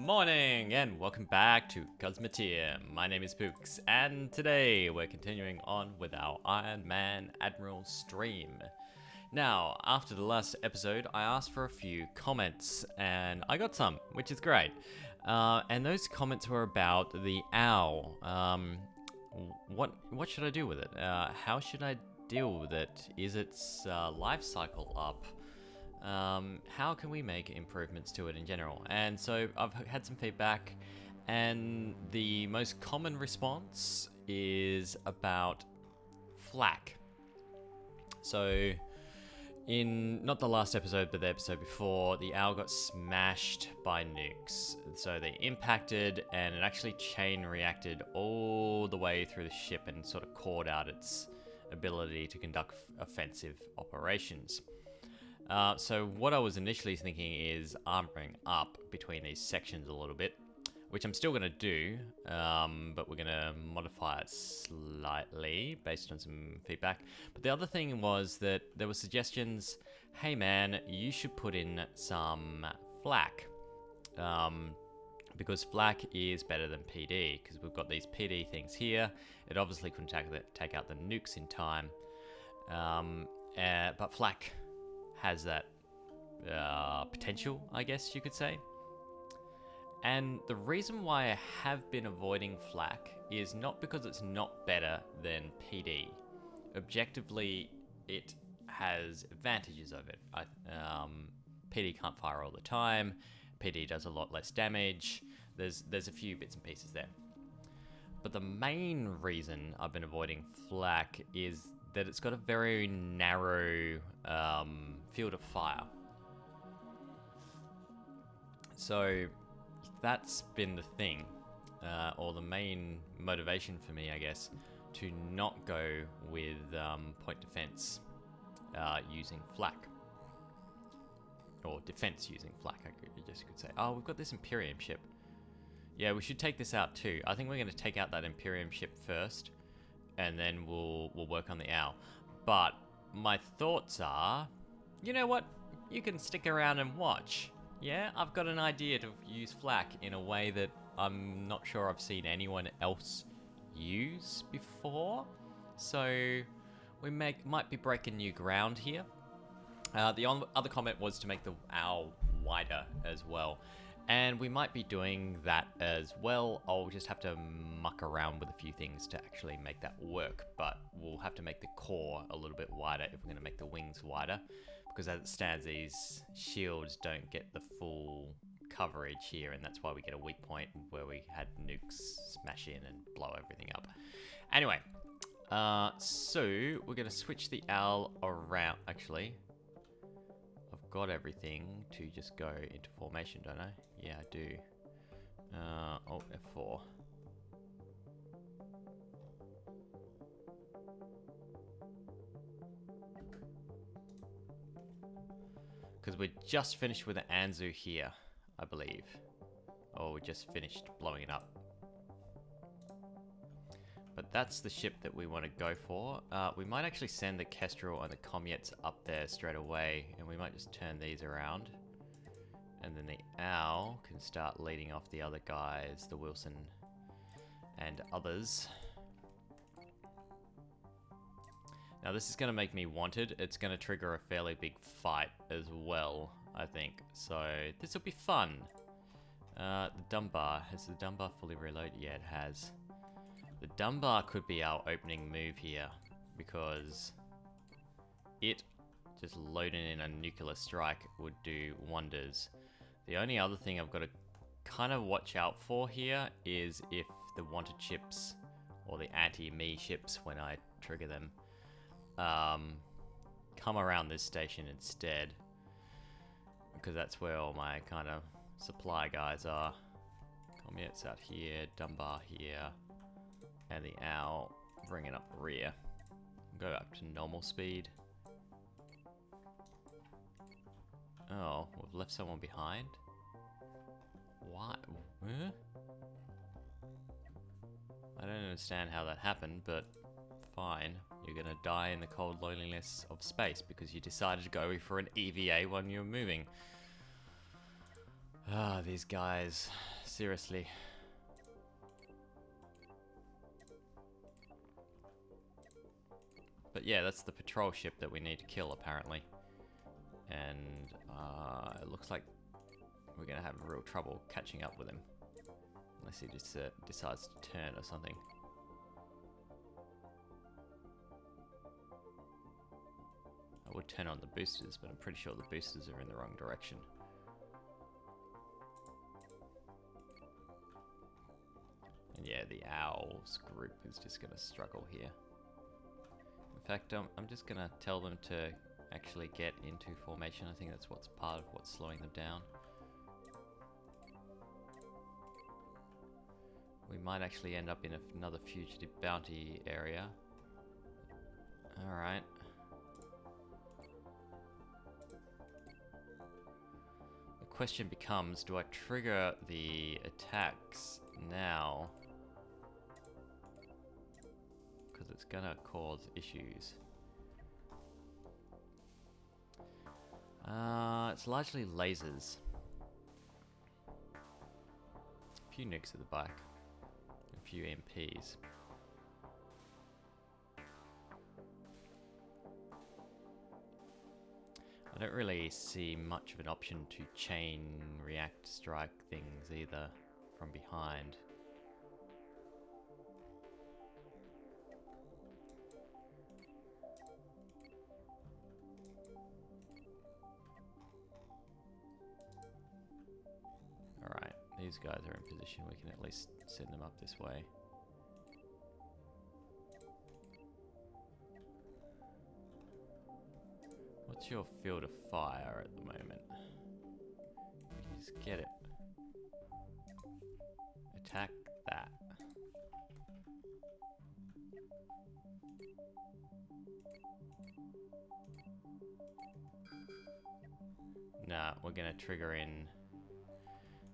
morning and welcome back to Cosmoteer. My name is Pooks and today we're continuing on with our Ironman Admiral stream. Now, after the last episode, I asked for a few comments and I got some, which is great. And those comments were about the owl. What should I do with it? How should I deal with it? Is its life cycle up? How can we make improvements to it in general? And so I've had some feedback, and the most common response is about flak. So in not the last episode but the episode before, the owl got smashed by nukes. So they impacted and it actually chain reacted all the way through the ship and sort of caught out its ability to conduct offensive operations. So what I was initially thinking is armoring up between these sections a little bit, which I'm still going to do, but we're going to modify it slightly based on some feedback. But the other thing was that there were suggestions, hey man, you should put in some flak, because flak is better than PD, because we've got these PD things here. It obviously couldn't take out the nukes in time, but flak has that potential, I guess you could say. And the reason why I have been avoiding flak is not because it's not better than PD. Objectively, it has advantages of it. PD can't fire all the time. PD does a lot less damage. There's a few bits and pieces there. But the main reason I've been avoiding flak is that it's got a very narrow field of fire. So that's been the thing, or the main motivation for me, I guess, to not go with point defense using flak. Or defense using flak, I guess you could say. Oh, we've got this Imperium ship. Yeah, we should take this out too. I think we're going to take out that Imperium ship first, and then we'll work on the owl. But my thoughts are, you know what? You can stick around and watch. Yeah, I've got an idea to use flak in a way that I'm not sure I've seen anyone else use before. So we might be breaking new ground here. The other comment was to make the owl wider as well. And we might be doing that as well. I'll just have to muck around with a few things to actually make that work. But we'll have to make the core a little bit wider if we're going to make the wings wider. Because as it stands, these shields don't get the full coverage here. And that's why we get a weak point where we had nukes smash in and blow everything up. Anyway, so we're going to switch the owl around. Actually, I've got everything to just go into formation, don't I? Yeah, I do. Alt F4. Because we're just finished with the Anzu here, I believe. Or we just finished blowing it up. But that's the ship that we want to go for. We might actually send the Kestrel and the Comets up there straight away. And we might just turn these around. And then the owl can start leading off the other guys, the Wilson and others. Now this is going to make me wanted. It's going to trigger a fairly big fight as well, I think. So this will be fun. The Dunbar. Has the Dunbar fully reloaded? Yeah, it has. The Dunbar could be our opening move here, because it just loading in a nuclear strike would do wonders. The only other thing I've got to kind of watch out for here is if the wanted ships, or the anti-me ships when I trigger them, come around this station instead. Because that's where all my kind of supply guys are. Comets out here, Dunbar here, and the owl bringing up the rear. Go up to normal speed. Oh, we've left someone behind? Why? Huh? I don't understand how that happened, but fine. You're gonna die in the cold loneliness of space because you decided to go for an EVA when you're moving. Ah, these guys. Seriously. But yeah, that's the patrol ship that we need to kill, apparently. And it looks like we're going to have real trouble catching up with him. Unless he just decides to turn or something. I would turn on the boosters, but I'm pretty sure the boosters are in the wrong direction. And yeah, the Owls group is just going to struggle here. In fact, I'm just going to tell them to actually get into formation. I think that's what's part of what's slowing them down. We might actually end up in another fugitive bounty area. Alright. The question becomes, do I trigger the attacks now? Because it's gonna cause issues. It's largely lasers. A few nukes at the back. A few MPs. I don't really see much of an option to chain react strike things either from behind. Alright, these guys are in position. We can at least send them up this way. What's your field of fire at the moment? You just get it. Attack that. Nah, we're gonna trigger in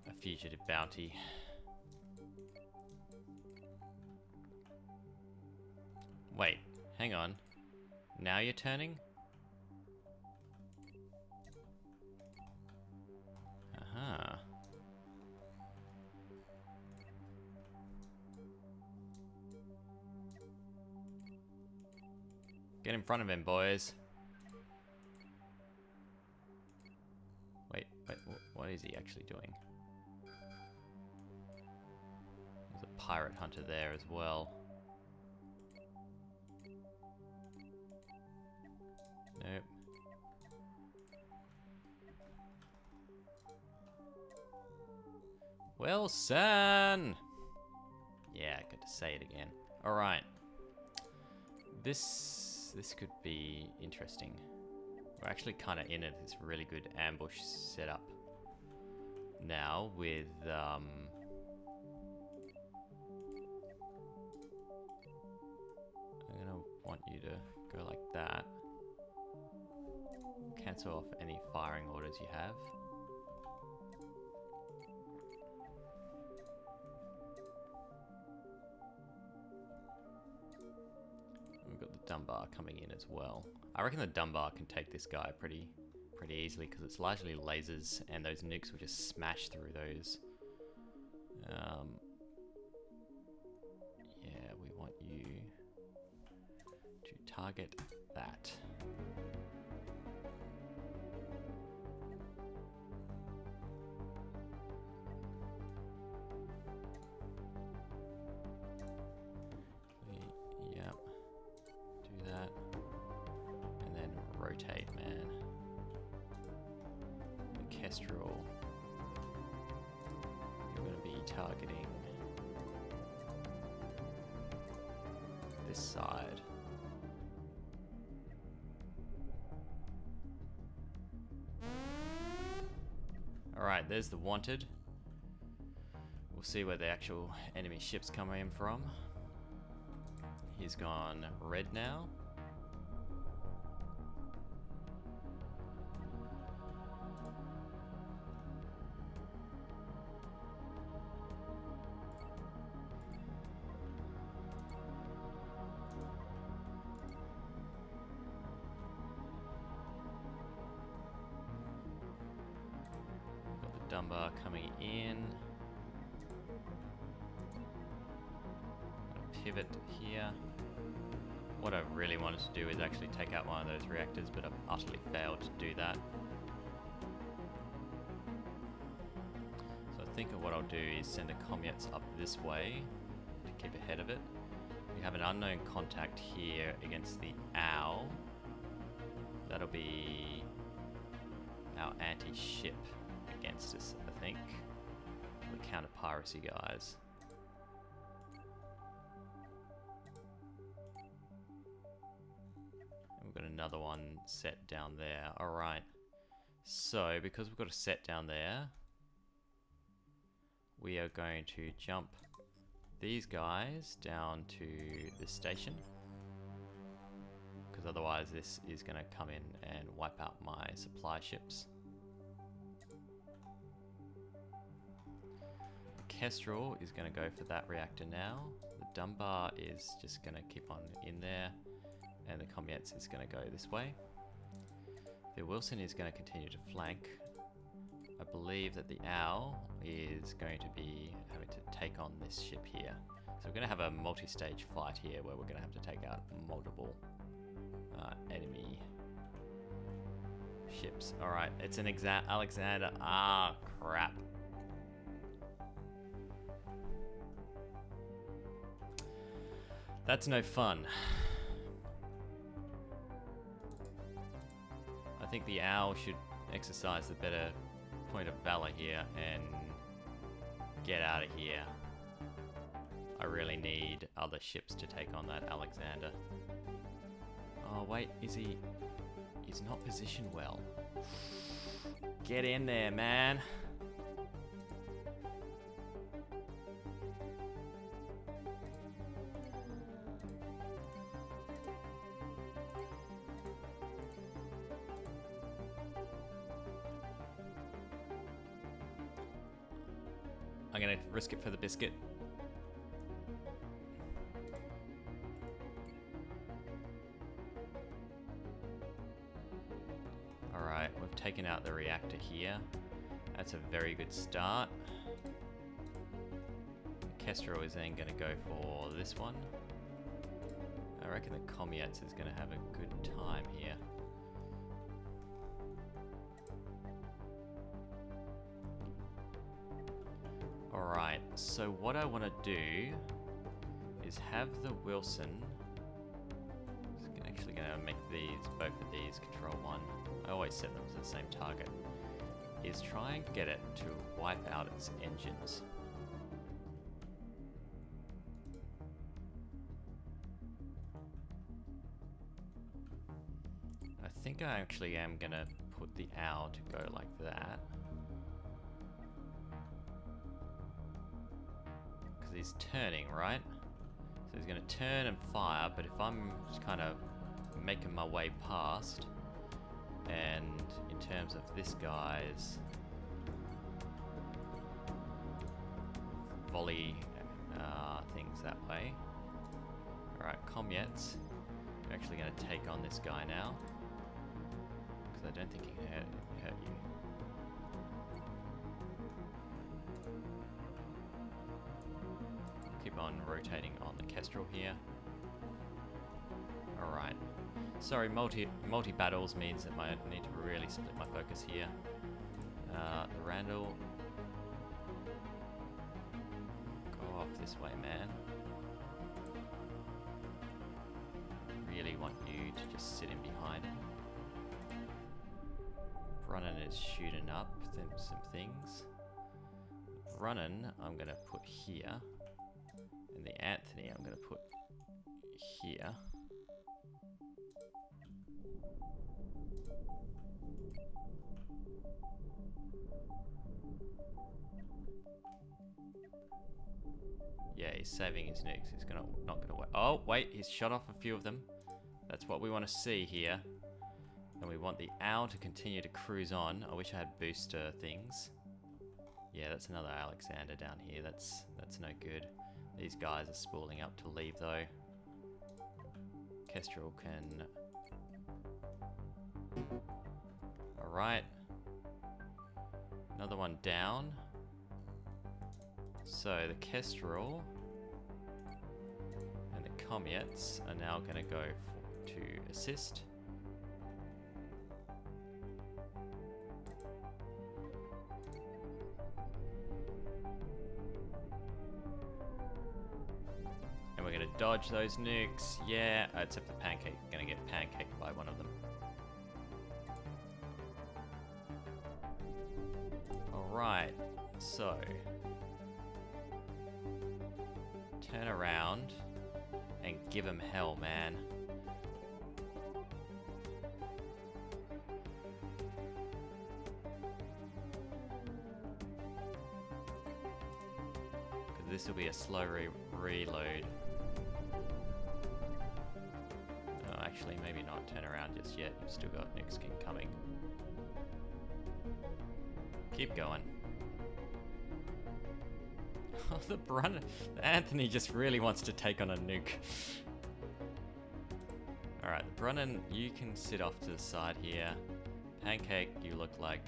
a fugitive bounty. Wait, hang on. Now you're turning? Aha. Get in front of him, boys. Wait, what is he actually doing? There's a pirate hunter there as well. Nope. Wilson! Yeah, I got to say it again. Alright. This could be interesting. We're actually kind of in this really good ambush setup now with I'm gonna want you to go like that. Cancel off any firing orders you have. We've got the Dunbar coming in as well. I reckon the Dunbar can take this guy pretty easily because it's largely lasers and those nukes will just smash through those. Yeah, we want you to target that. Yep. Do that. And then rotate, man. The Kestrel. You're going to be targeting this side. Alright, there's the wanted. We'll see where the actual enemy ship's coming in from. He's gone red now. Dunbar coming in. Pivot here. What I really wanted to do is actually take out one of those reactors, but I've utterly failed to do that. So I think what I'll do is send the Comets up this way to keep ahead of it. We have an unknown contact here against the Owl. That'll be our anti-ship against us, I think. The counter-piracy guys. And we've got another one set down there. Alright. So, because we've got a set down there, we are going to jump these guys down to the station. Because otherwise this is going to come in and wipe out my supply ships. The Kestrel is going to go for that reactor now. The Dunbar is just going to keep on in there. And the Comets is going to go this way. The Wilson is going to continue to flank. I believe that the Owl is going to be having to take on this ship here. So we're going to have a multi-stage fight here where we're going to have to take out multiple enemy ships. Alright, it's an Alexander. Ah, crap. That's no fun. I think the Owl should exercise the better point of valor here and get out of here. I really need other ships to take on that Alexander. Oh wait, he's not positioned well. Get in there, man. I'm gonna risk it for the biscuit. Alright, we've taken out the reactor here. That's a very good start. Kestrel is then gonna go for this one. I reckon the Comets is gonna have a good time here. Alright, so what I want to do is have the Wilson. I'm actually going to make both of these control one. I always set them to the same target. Is try and get it to wipe out its engines. I think I actually am going to put the Owl to go like that. He's turning, right? So he's going to turn and fire, but if I'm just kind of making my way past, and in terms of this guy's volley things that way. Alright, Comets, I'm actually going to take on this guy now, because I don't think he can hurt you. Keep on rotating on the Kestrel here. Alright. Sorry, multi-battles means that I need to really split my focus here. The Randall. Go off this way, man. Really want you to just sit in behind him. Brennan is shooting up some things. Brennan, I'm going to put here. And the Anthony I'm going to put here. Yeah, he's saving his nukes. He's not going to wait. Oh, wait, he's shot off a few of them. That's what we want to see here. And we want the Owl to continue to cruise on. I wish I had booster things. Yeah, that's another Alexander down here. That's no good. These guys are spooling up to leave though. Kestrel can... Alright. Another one down. So the Kestrel and the Comets are now going to go to assist. And we're going to dodge those nukes. Yeah, except the Pancake. Going to get pancaked by one of them. Alright, so turn around and give him hell, man. Because this will be a slow reload. No, actually, maybe not turn around just yet. You've still got Nick Skin coming. Keep going. Oh, the Anthony just really wants to take on a nuke. Alright, the Brunnan, you can sit off to the side here. Pancake, you look like...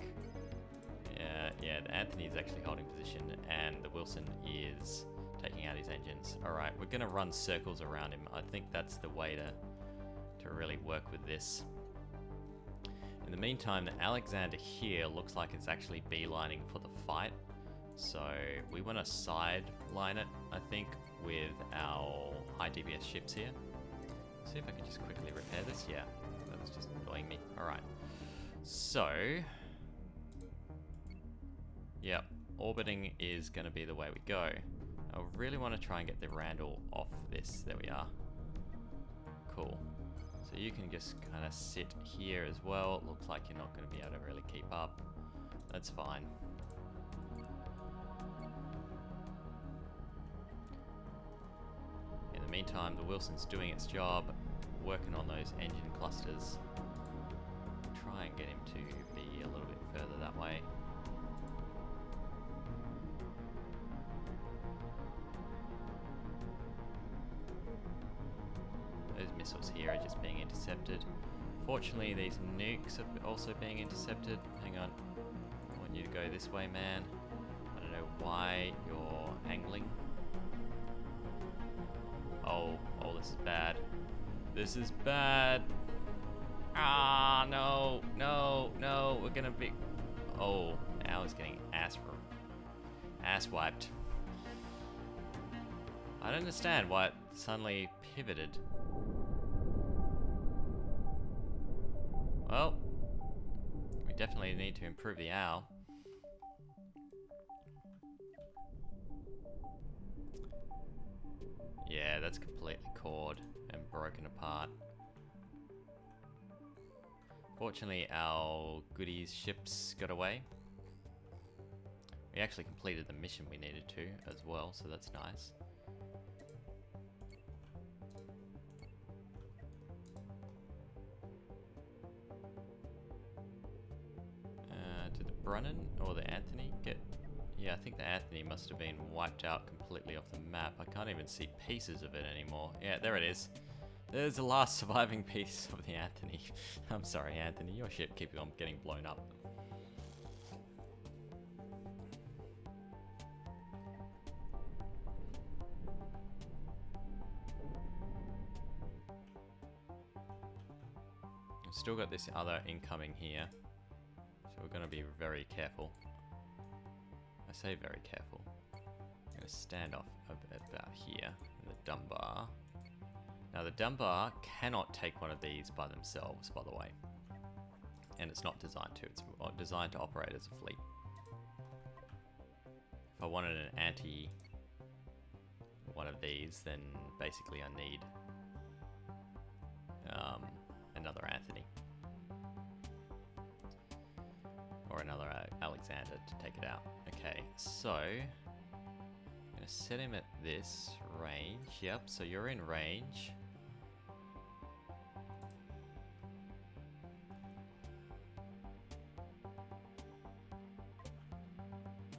Yeah, the Anthony is actually holding position, and the Wilson is taking out his engines. Alright, we're going to run circles around him. I think that's the way to really work with this. In the meantime, the Alexander here looks like it's actually beelining for the fight. So we want to sideline it, I think, with our high DPS ships here. See if I can just quickly repair this. Yeah, that was just annoying me. Alright. So, yep, orbiting is going to be the way we go. I really want to try and get the Randall off this. There we are. Cool. So you can just kind of sit here as well. It looks like you're not going to be able to really keep up. That's fine. In the meantime, the Wilson's doing its job, working on those engine clusters. Try and get him to be a little bit further that way. Those missiles here are just being intercepted. Fortunately, these nukes are also being intercepted. Hang on. I want you to go this way, man. I don't know why you're angling. Oh, this is bad. This is bad. Ah, no, we're gonna be... Oh, now it's getting ass wiped. I don't understand why it suddenly pivoted. Well, we definitely need to improve the owl. Yeah, that's completely cored and broken apart. Fortunately, our goodies ships got away. We actually completed the mission we needed to as well, so that's nice. Did the Brunnan or the Anthony get... Yeah, I think the Anthony must have been wiped out completely off the map. I can't even see pieces of it anymore. Yeah, there it is. There's the last surviving piece of the Anthony. I'm sorry, Anthony. Your ship keeps on getting blown up. I've still got this other incoming here. So we're going to be very careful. I say very careful. I'm going to stand off about here in the Dunbar. Now the Dunbar cannot take one of these by themselves, by the way. And it's not designed to. It's designed to operate as a fleet. If I wanted an anti one of these, then basically I need another Anthony. Or another Alexander to take it out. Okay, so I'm going to set him at this range. Yep, so you're in range.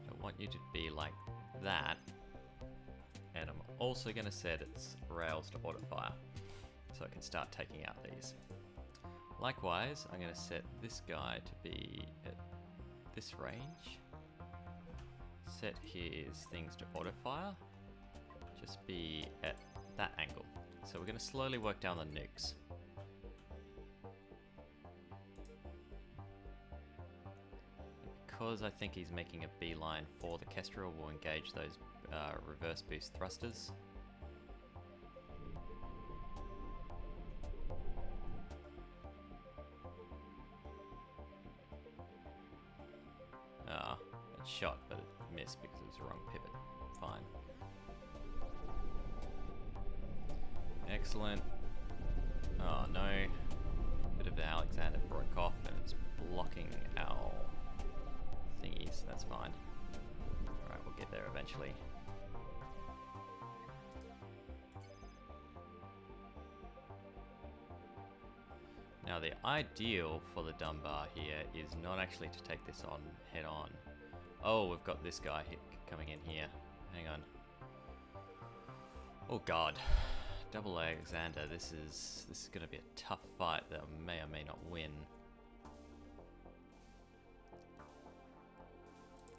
I want you to be like that. And I'm also going to set its rails to auto fire, so I can start taking out these. Likewise, I'm going to set this guy to be at this range. set his things to auto fire. Just be at that angle. So we're going to slowly work down the nukes. Because I think he's making a beeline for the Kestrel, we'll engage those reverse boost thrusters. It shot, but it missed because it was the wrong pivot. Fine. Excellent. Oh no. Bit of the Alexander broke off and it's blocking our thingies. That's fine. Alright, we'll get there eventually. Now the ideal for the Dunbar here is not actually to take this on head on. Oh, we've got this guy coming in here. Hang on. Oh god. Double Alexander, this is going to be a tough fight that I may or may not win.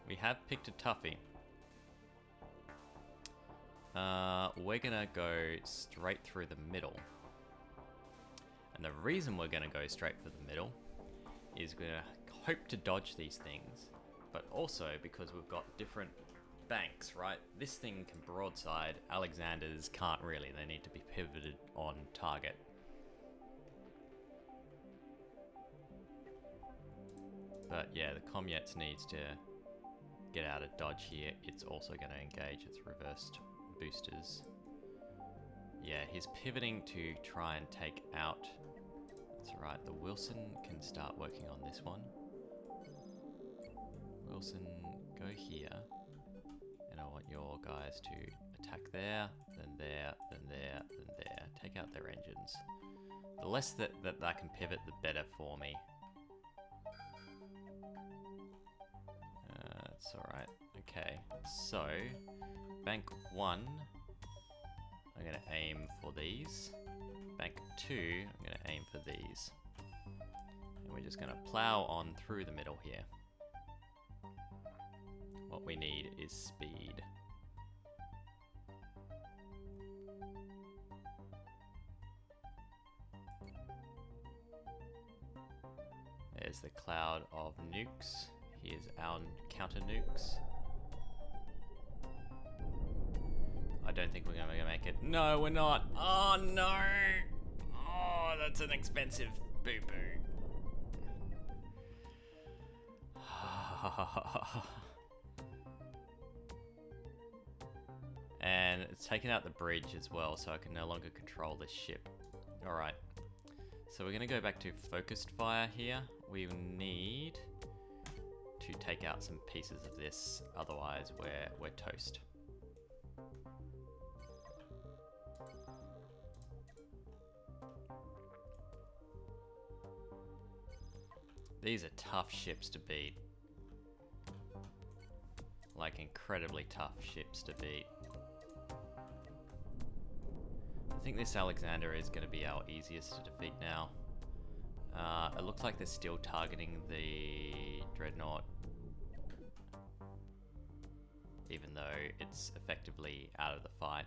We have picked a toughie. We're going to go straight through the middle. And the reason we're going to go straight for the middle is we're going to hope to dodge these things, but also because we've got different banks, right? This thing can broadside, Alexanders can't really, they need to be pivoted on target. But yeah, the Comets needs to get out of dodge here. It's also going to engage its reversed boosters. Yeah, he's pivoting to try and take out. That's right, the Wilson can start working on this one. Wilson, go here. And I want your guys to attack there, then there, then there, then there. Take out their engines. The less that I can pivot, the better for me. That's alright. Okay, so bank 1, I'm going to aim for these. Bank 2, I'm going to aim for these. And we're just going to plow on through the middle here. What we need is speed. There's the cloud of nukes. Here's our counter nukes. I don't think we're going to make it. No, we're not. Oh, no. Oh, that's an expensive boo-boo. And it's taken out the bridge as well, so I can no longer control this ship. Alright. So we're going to go back to focused fire here. We need to take out some pieces of this, otherwise we're toast. These are tough ships to beat. Like incredibly tough ships to beat. I think this Alexander is going to be our easiest to defeat now. It looks like they're still targeting the Dreadnought, even though it's effectively out of the fight.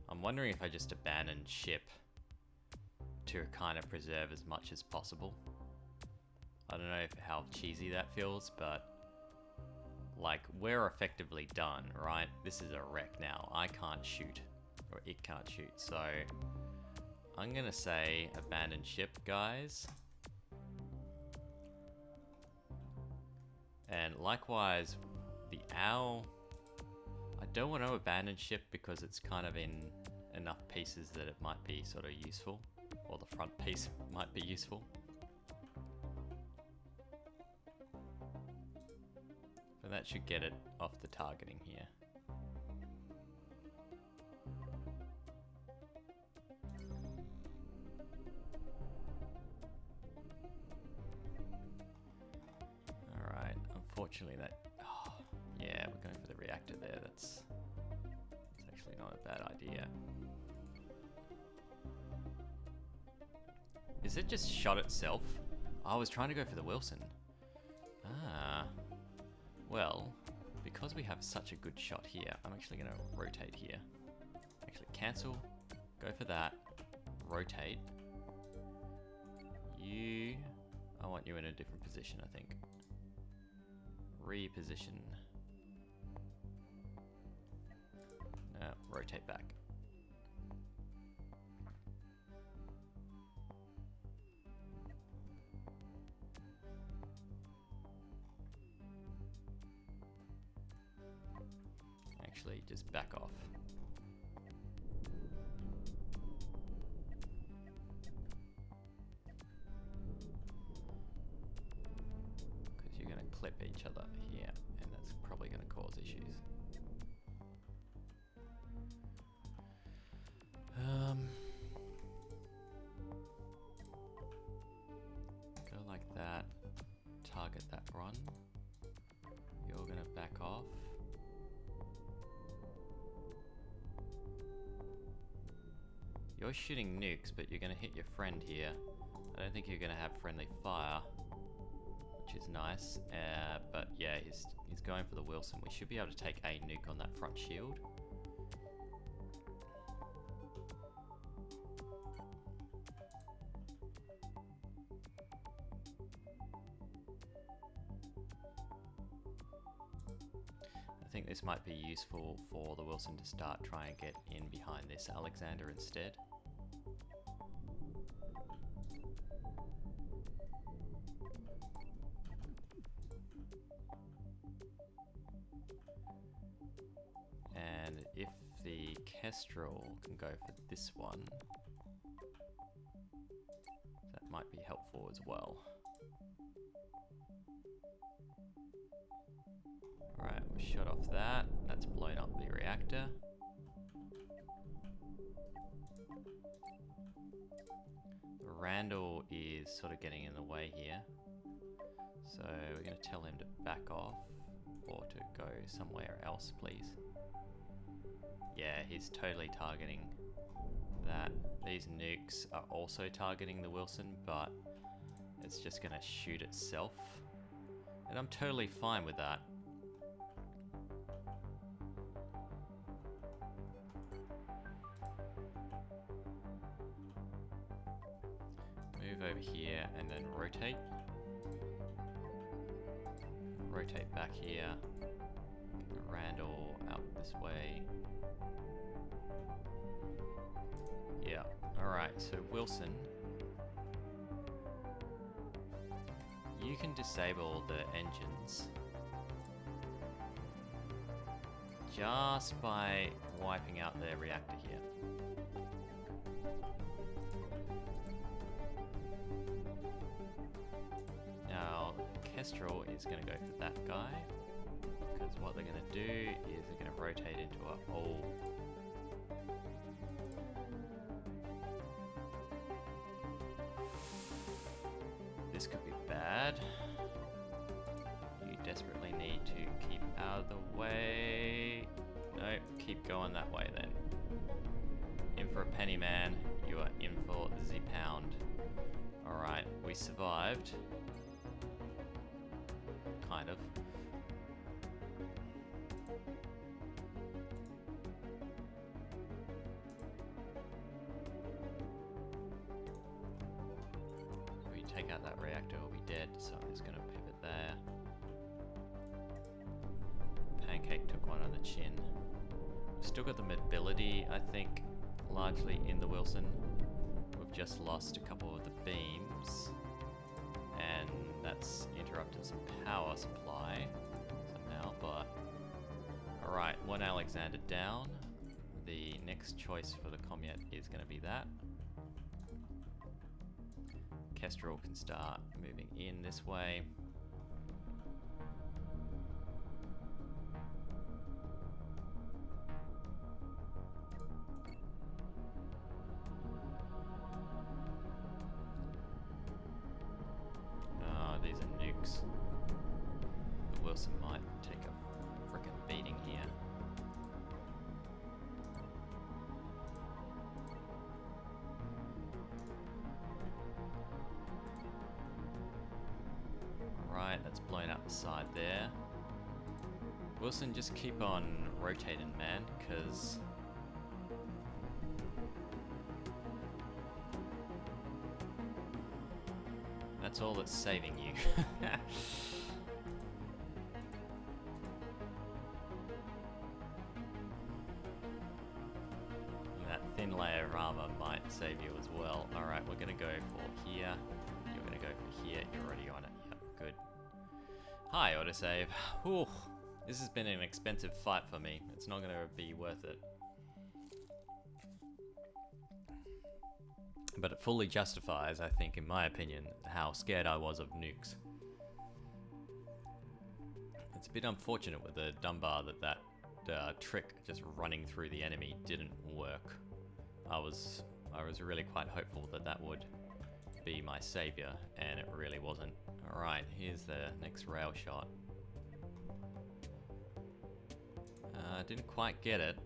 I'm wondering if I just abandon ship to kind of preserve as much as possible. I don't know how cheesy that feels, but like we're effectively done, right? This is a wreck now. I can't shoot, or it can't shoot, so I'm gonna say abandon ship, guys. And likewise, the owl, I don't want to abandon ship because it's kind of in enough pieces that it might be sort of useful, or the front piece might be useful. But that should get it off the targeting here. Alright, unfortunately that... Oh, yeah, we're going for the reactor there. That's actually not a bad idea. Is it just shot itself? I was trying to go for the Wilson. Ah. Well, because we have such a good shot here, I'm actually going to rotate here. Actually, cancel. Go for that. Rotate. I want you in a different position, I think. Reposition. No, rotate back. Actually, just back off. Because you're going to clip each other here, and that's probably going to cause issues. Go like that. Target that run. You're going to back off. You're shooting nukes, but you're going to hit your friend here. I don't think you're going to have friendly fire, which is nice. But yeah, he's going for the Wilson. We should be able to take a nuke on that front shield. I think this might be useful for the Wilson to start trying to get in behind this Alexander instead. And if the Kestrel can go for this one, that might be helpful as well. Alright, we shut off that. That's blown up the reactor. The Randall is sort of getting in the way here. So we're going to tell him to back off or to go somewhere else, please. Yeah, he's totally targeting that. These nukes are also targeting the Wilson, but it's just going to shoot itself. And I'm totally fine with that. Move over here and then rotate. Rotate back here. Get the Randall out this way. Yeah, alright, so Wilson, you can disable the engines just by wiping out their reactor here. Now, Kestrel is going to go for that guy, because what they're going to do is they're going to rotate into a whole this could be bad. You desperately need to keep out of the way. No, keep going that way then. In for a penny, man. You are in for the pound. Alright, we survived. Kind of. Take out that reactor, we'll be dead, so I'm just going to pivot there. Pancake took one on the chin. We've still got the mobility, I think, largely in the Wilson. We've just lost a couple of the beams, and that's interrupted some power supply somehow, but alright, one Alexander down. The next choice for the Commute is going to be that. Kestrel can start moving in this way. Oh, these are nukes. The Wilson might take a frickin' beating here. Right, that's blown out the side there. Wilson, just keep on rotating, man, because that's all that's saving you. That thin layer of armor might save you as well. Alright, we're gonna go for here. You're gonna go for here. You're already on it. Yep, good. Hi, autosave. Whew. This has been an expensive fight for me. It's not gonna be worth it. But it fully justifies, I think, in my opinion, how scared I was of nukes. It's a bit unfortunate with the Dunbar that trick just running through the enemy didn't work. I was really quite hopeful that that would be my savior, and it really wasn't. Alright, here's the next rail shot. Didn't quite get it.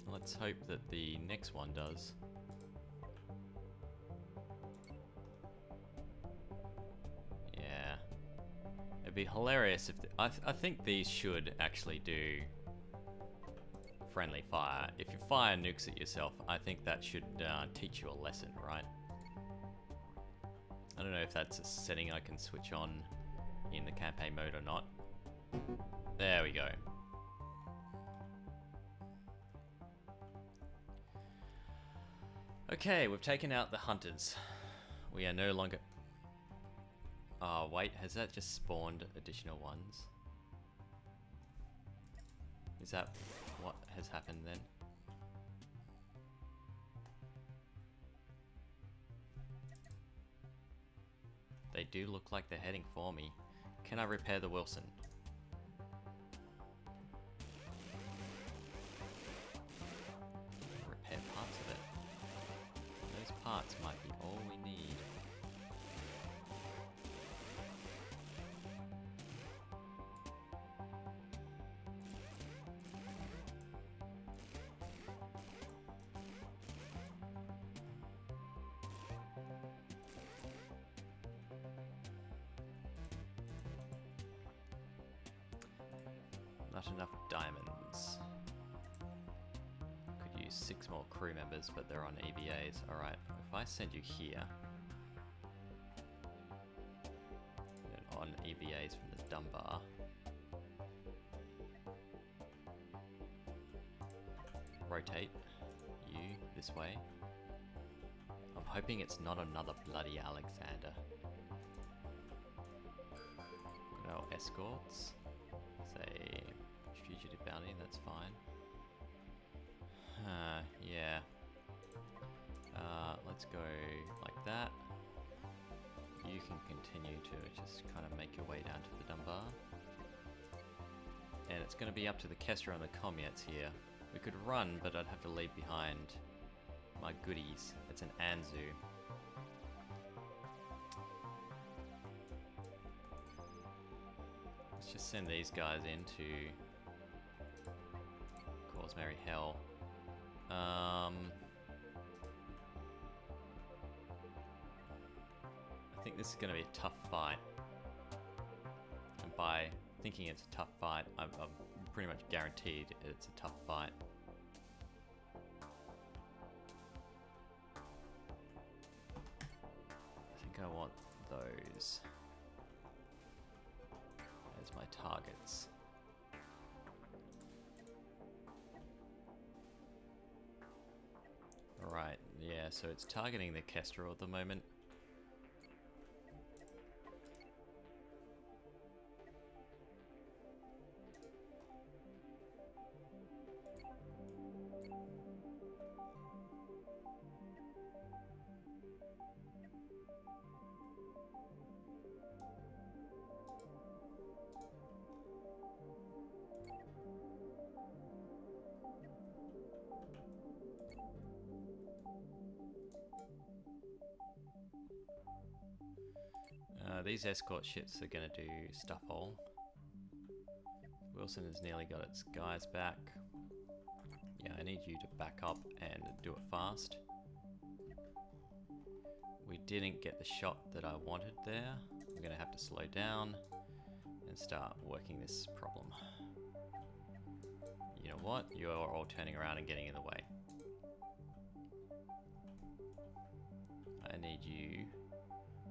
Let's hope that the next one does. Yeah. It'd be hilarious if... I think these should actually do friendly fire. If you fire nukes at yourself, I think that should teach you a lesson, right? I don't know if that's a setting I can switch on in the campaign mode or not. There we go. Okay, we've taken out the hunters. We are no longer... Oh, wait, has that just spawned additional ones? Is that what has happened then? They do look like they're heading for me. Can I repair the Wilson? Repair parts of it. Those parts might be all we need. Not enough diamonds. Could use 6 more crew members, but they're on EVAs. Alright, if I send you here, and on EVAs from this Dunbar, rotate you this way. I'm hoping it's not another bloody Alexander. Got our escorts. Say fugitive bounty, that's fine. Yeah. Let's go like that. You can continue to just kind of make your way down to the Dunbar. And it's going to be up to the Kessler and the Comets here. We could run, but I'd have to leave behind my goodies. It's an Anzu. Let's just send these guys in to cause merry hell. I think this is going to be a tough fight. And by thinking it's a tough fight, I'm pretty much guaranteed it's a tough fight. I think I want those as my targets. Alright, yeah, so it's targeting the Kestrel at the moment. These escort ships are going to do stuff all. Wilson has nearly got its guys back. Yeah, I need you to back up and do it fast. We didn't get the shot that I wanted there. We're going to have to slow down and start working this problem. what? You're all turning around and getting in the way. I need you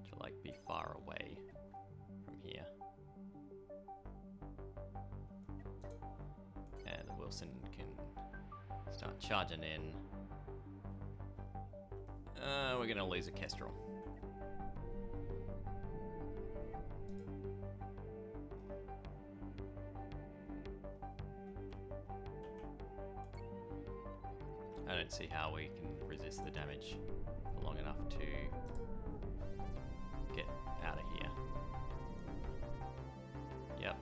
to like be far away from here. And the Wilson can start charging in. We're gonna lose a Kestrel. I don't see how we can resist the damage for long enough to get out of here. Yep.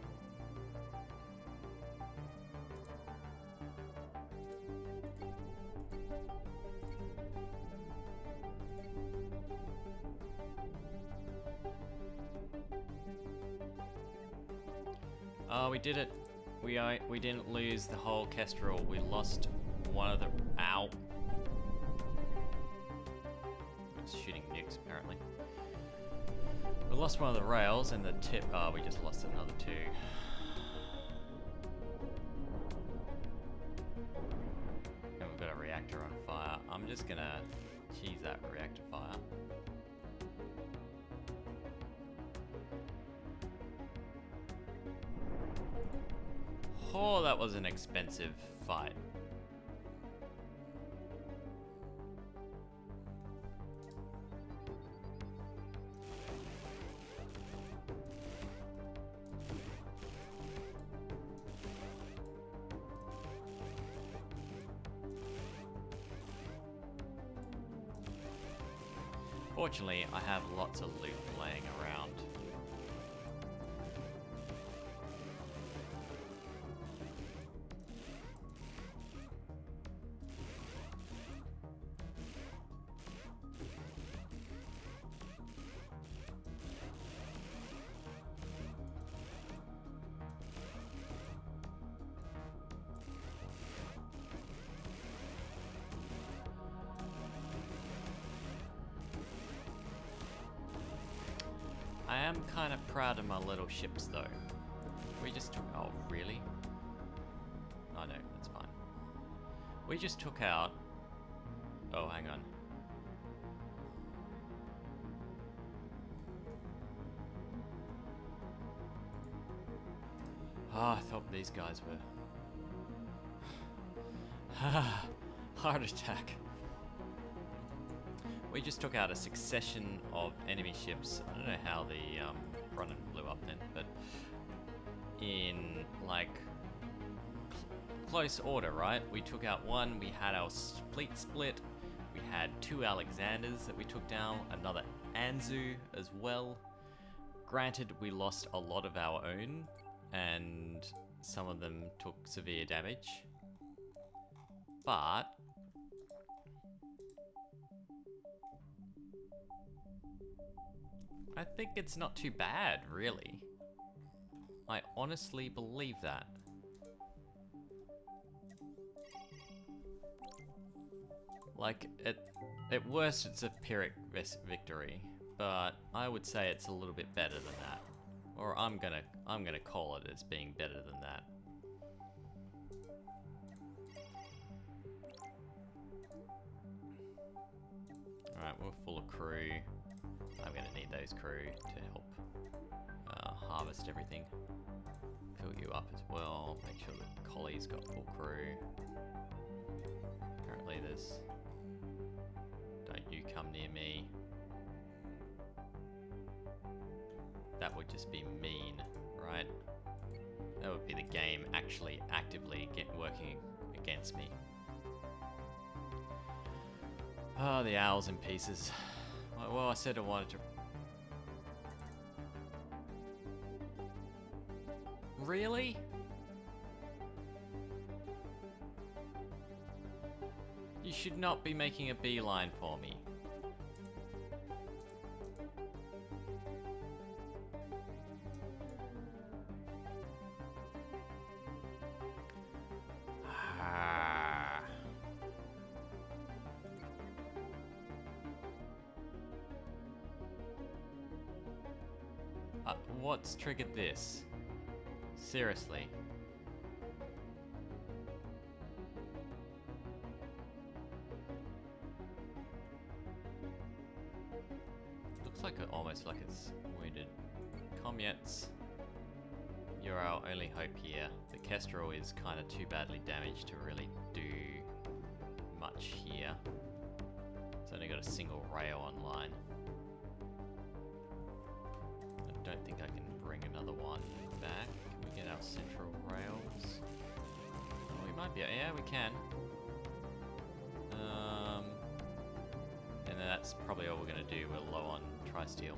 Oh, we did it. We didn't lose the whole Kestrel. We lost one of the... Ow. It's shooting nukes, apparently. We lost one of the rails and the tip... Oh, we just lost another two. And we've got a reactor on fire. I'm just gonna cheese that reactor fire. Oh, that was an expensive fight. Fortunately, I have lots of loot laying around. I am kind of proud of my little ships though. We just took... Oh, really? Oh no, that's fine. We just took out... Oh, hang on. Oh, I thought these guys were... Heart attack. We just took out a succession of enemy ships. I don't know how the Ronin blew up then, but in like close order, right? We took out one, we had our fleet split, we had two Alexanders that we took down, another Anzu as well. Granted, we lost a lot of our own, and some of them took severe damage, but I think it's not too bad, really. I honestly believe that. Like, at worst it's a Pyrrhic victory, but I would say it's a little bit better than that. Or I'm gonna call it as being better than that. Alright, we're full of crew. I'm going to need those crew to help harvest everything. Fill you up as well. Make sure the Collie's got full crew. Apparently there's... Don't you come near me. That would just be mean, right? That would be the game actually actively working against me. Oh, the owl's in pieces. Well, I said I wanted to... Really? You should not be making a beeline for me. What's triggered this? Seriously. almost like it's wounded. Comets, you're our only hope here. The Kestrel is kind of too badly damaged to really do much here. It's only got a single rail online. I don't think I can bring another one back. Can we get our central rails? Oh, we might be. Yeah, we can. And then that's probably all we're going to do. We're low on tri-steel.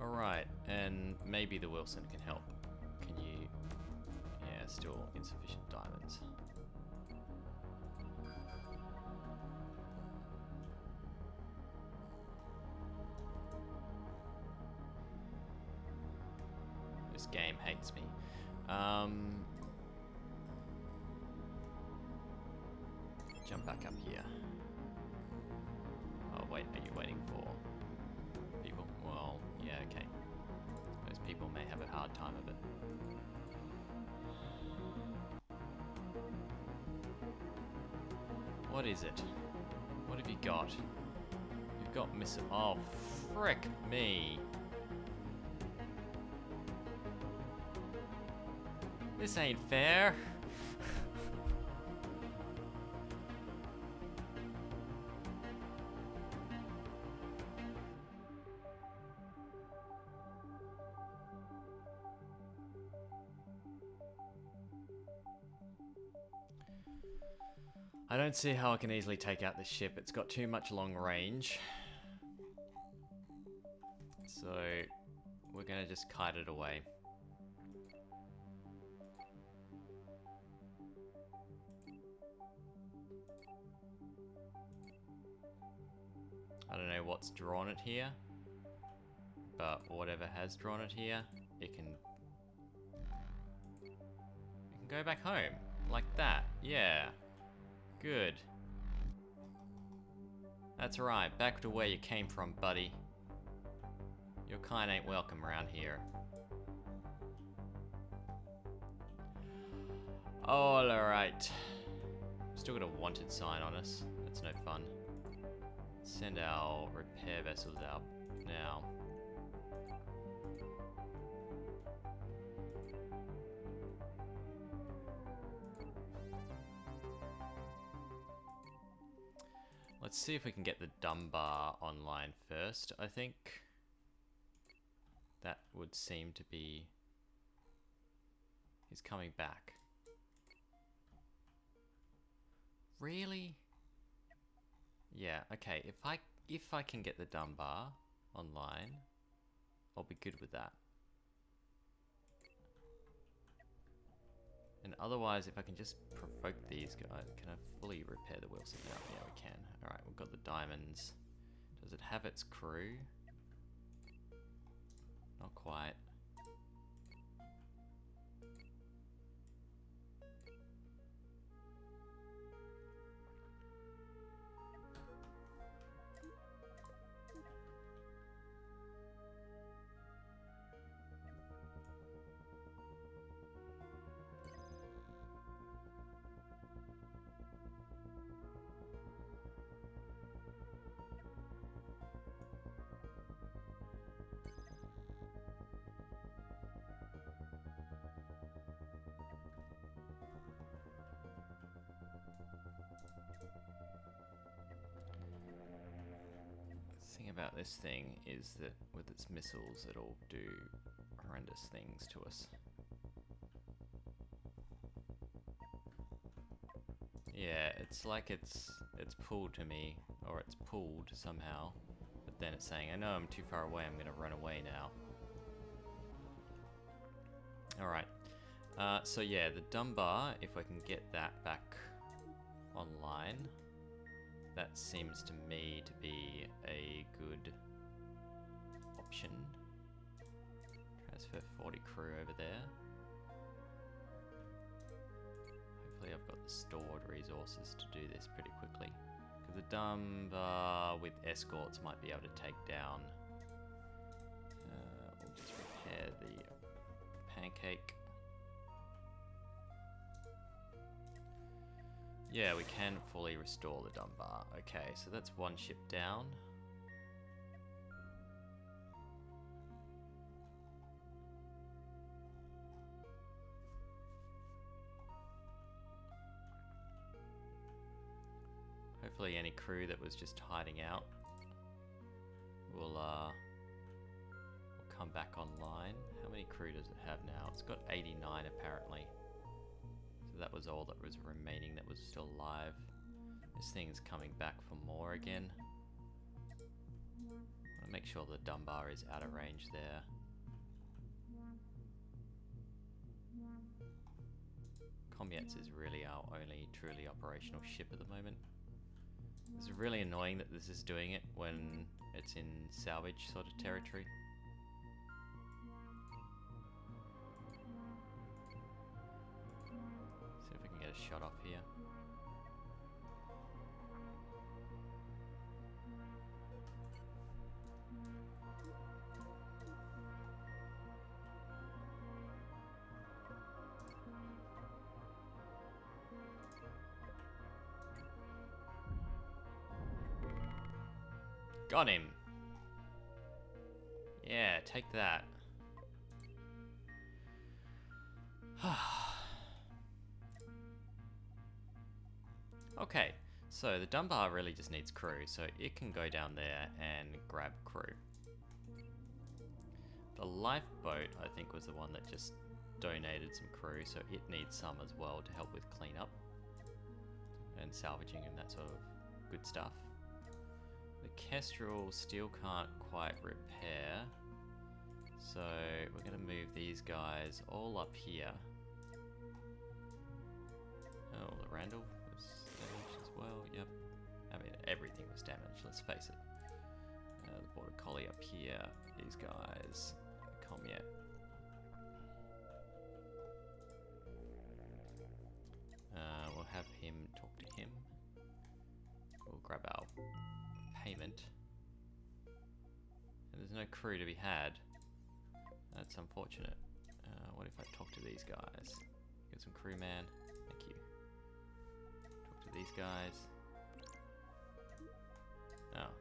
Alright, and maybe the Wilson can help. Can you... Yeah, still insufficient diamonds. This game hates me. Jump back up here. Oh wait, are you waiting for people? Well, yeah, okay. Those people may have a hard time of it. What is it? What have you got? You've got missile. Oh, frick me. This ain't fair. I don't see how I can easily take out this ship. It's got too much long range. So we're gonna just kite it away. I don't know what's drawn it here, but whatever has drawn it here, it can go back home like that. Yeah, good. That's right, back to where you came from, buddy. Your kind ain't welcome around here. Alright. Still got a wanted sign on us. That's no fun. Send our repair vessels out now. Let's see if we can get the Dunbar online first, I think. That would seem to be... He's coming back. Really? Yeah, okay, if I can get the Dunbar online, I'll be good with that. And otherwise, if I can just provoke these guys, can I fully repair the Wilson now? Yeah, we can. Alright, we've got the diamonds. Does it have its crew? Not quite. The thing about this thing is that with its missiles, it'll do horrendous things to us. Yeah, it's like it's pulled to me, or it's pulled somehow, but then it's saying, I know I'm too far away, I'm gonna run away now. Alright, so yeah, the Dunbar, if I can get that back online, that seems to me to be a good option. Transfer 40 crew over there. Hopefully I've got the stored resources to do this pretty quickly. Because the Dunbar with escorts might be able to take down. We'll just repair the pancake. Yeah, we can fully restore the Dunbar. Okay, so that's one ship down. Hopefully any crew that was just hiding out will come back online. How many crew does it have now? It's got 89 apparently. So that was all that was remaining that was still alive. This thing is coming back for more again. I want to make sure the Dunbar is out of range there. Comyats is really our only truly operational ship at the moment. It's really annoying that this is doing it when it's in salvage sort of territory. See if we can get a shot off here. Got him! Yeah, take that. Okay, so the Dunbar really just needs crew, so it can go down there and grab crew. The lifeboat, I think, was the one that just donated some crew, so it needs some as well to help with cleanup and salvaging and that sort of good stuff. The Kestrel still can't quite repair, so we're going to move these guys all up here. Oh, the Randall was damaged as well, yep. I mean, everything was damaged, let's face it. The Border Collie up here, these guys, the Comyat. We'll have him talk to him. We'll grab our payment. And there's no crew to be had. That's unfortunate. What if I talk to these guys? Get some crewman. Thank you. Talk to these guys. Oh.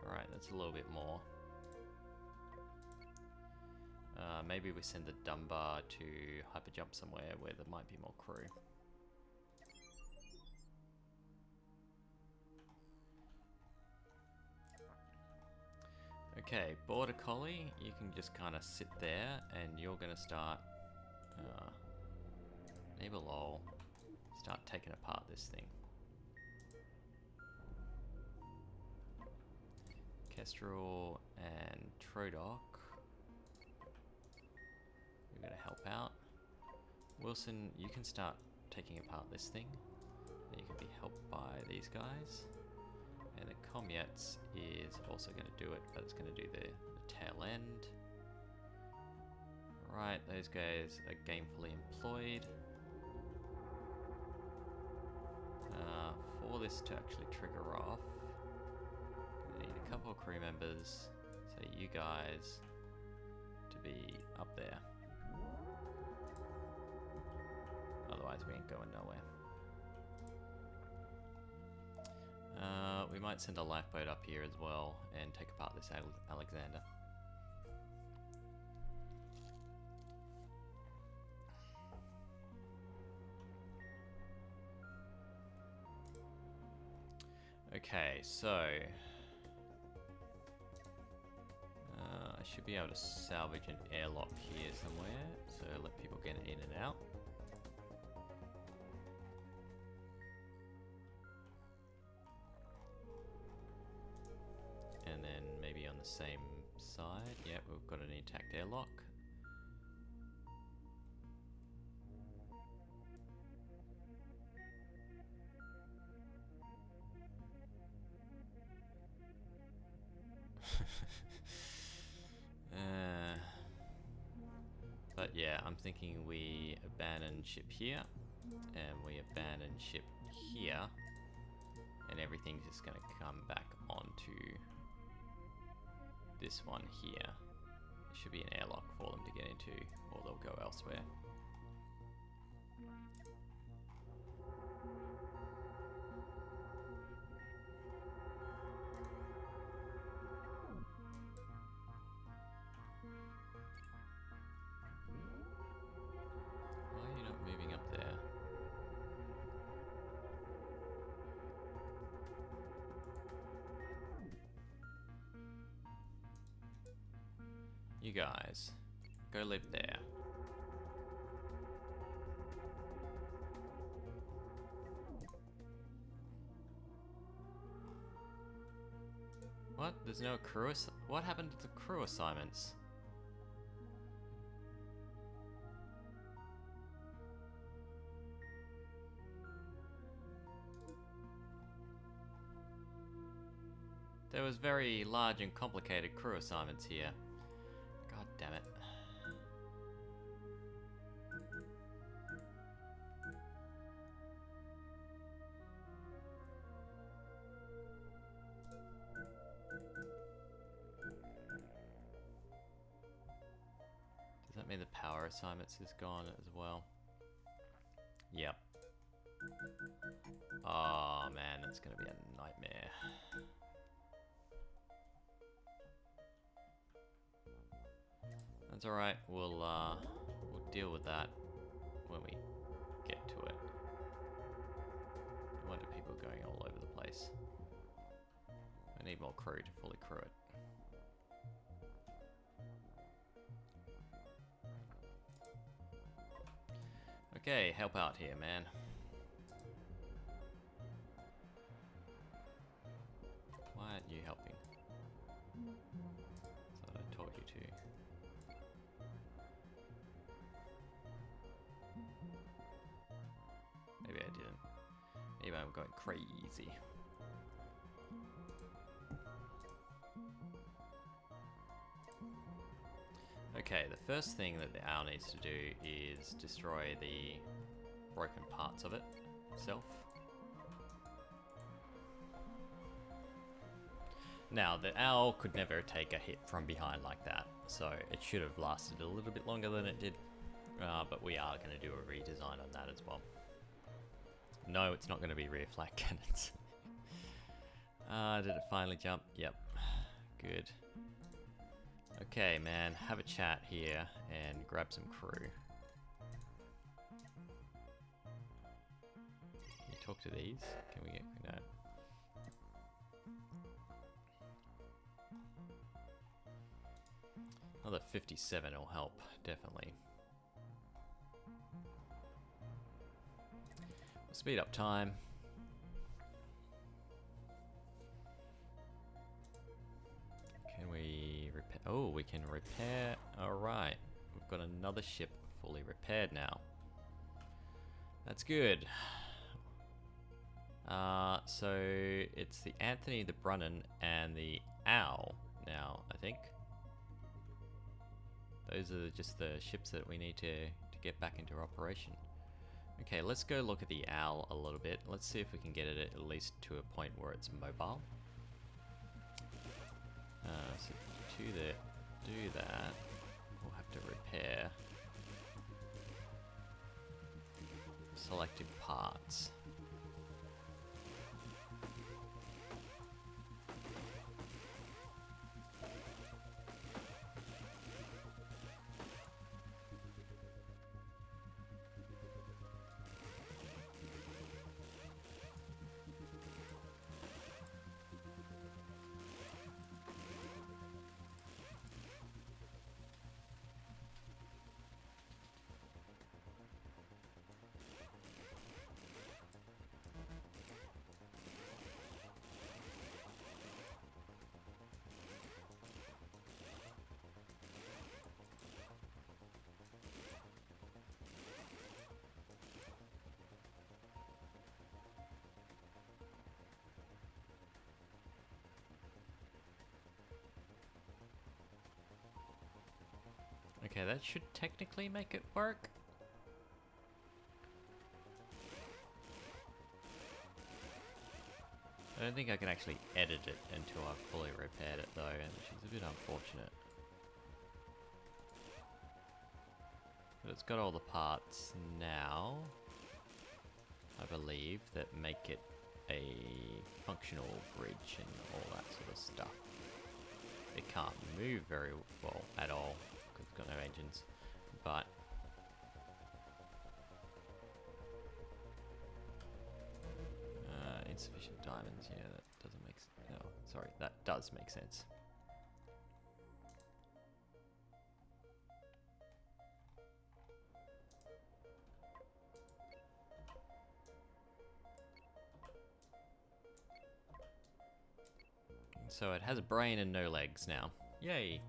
Alright, that's a little bit more. Maybe we send the Dunbar to hyperjump somewhere where there might be more crew. Okay, Border Collie, you can just kind of sit there and you're going to start, Neighbor start taking apart this thing. Kestrel and Trodoc, you're going to help out. Wilson, you can start taking apart this thing. You can be helped by these guys. And the Comyats is also going to do it, but it's going to do the tail end. Right, those guys are gainfully employed. For this to actually trigger off, I need a couple of crew members, so you guys to be up there. Otherwise we ain't going nowhere. We might send a lifeboat up here as well and take apart this Alexander. Okay, so I should be able to salvage an airlock here somewhere, so let people get in and out. And then maybe on the same side, yeah, we've got an intact airlock. But yeah, I'm thinking we abandon ship here, and we abandon ship here, and everything's just going to come back onto this one here. It should be an airlock for them to get into, or they'll go elsewhere. You guys, go live there. What? There's no crew what happened to the crew assignments? There was very large and complicated crew assignments here. God damn it. Does that mean the power assignments is gone as well? Yep. Oh man, that's gonna be a nightmare. That's alright, we'll deal with that when we get to it. No wonder people are going all over the place. I need more crew to fully crew it. Okay, help out here, man. Why aren't you helping? That's what I told you to. Maybe I didn't. Maybe I'm going crazy. Okay, the first thing that the owl needs to do is destroy the broken parts of it itself. Now, the owl could never take a hit from behind like that, so it should have lasted a little bit longer than it did, but we are going to do a redesign on that as well. No, it's not going to be rear flag cannons. Did it finally jump? Yep. Good. Okay, man, have a chat here and grab some crew. Can you talk to these? Can we get... no. Another 57 will help, definitely. We'll speed up time. Can we repair? Oh, we can repair. Alright. We've got another ship fully repaired now. That's good. So it's the Anthony, the Brunnan, and the Owl now, I think. Those are just the ships that we need to get back into operation. Okay, let's go look at the Owl a little bit. Let's see if we can get it at least to a point where it's mobile. So to do that, we'll have to repair selected parts. Okay, that should technically make it work. I don't think I can actually edit it until I've fully repaired it though, which is a bit unfortunate. But it's got all the parts now, I believe, that make it a functional bridge and all that sort of stuff. It can't move very well at all, because it's got no engines, but insufficient diamonds, yeah, that doesn't make sense. No, sorry, that does make sense. So it has a brain and no legs now. Yay!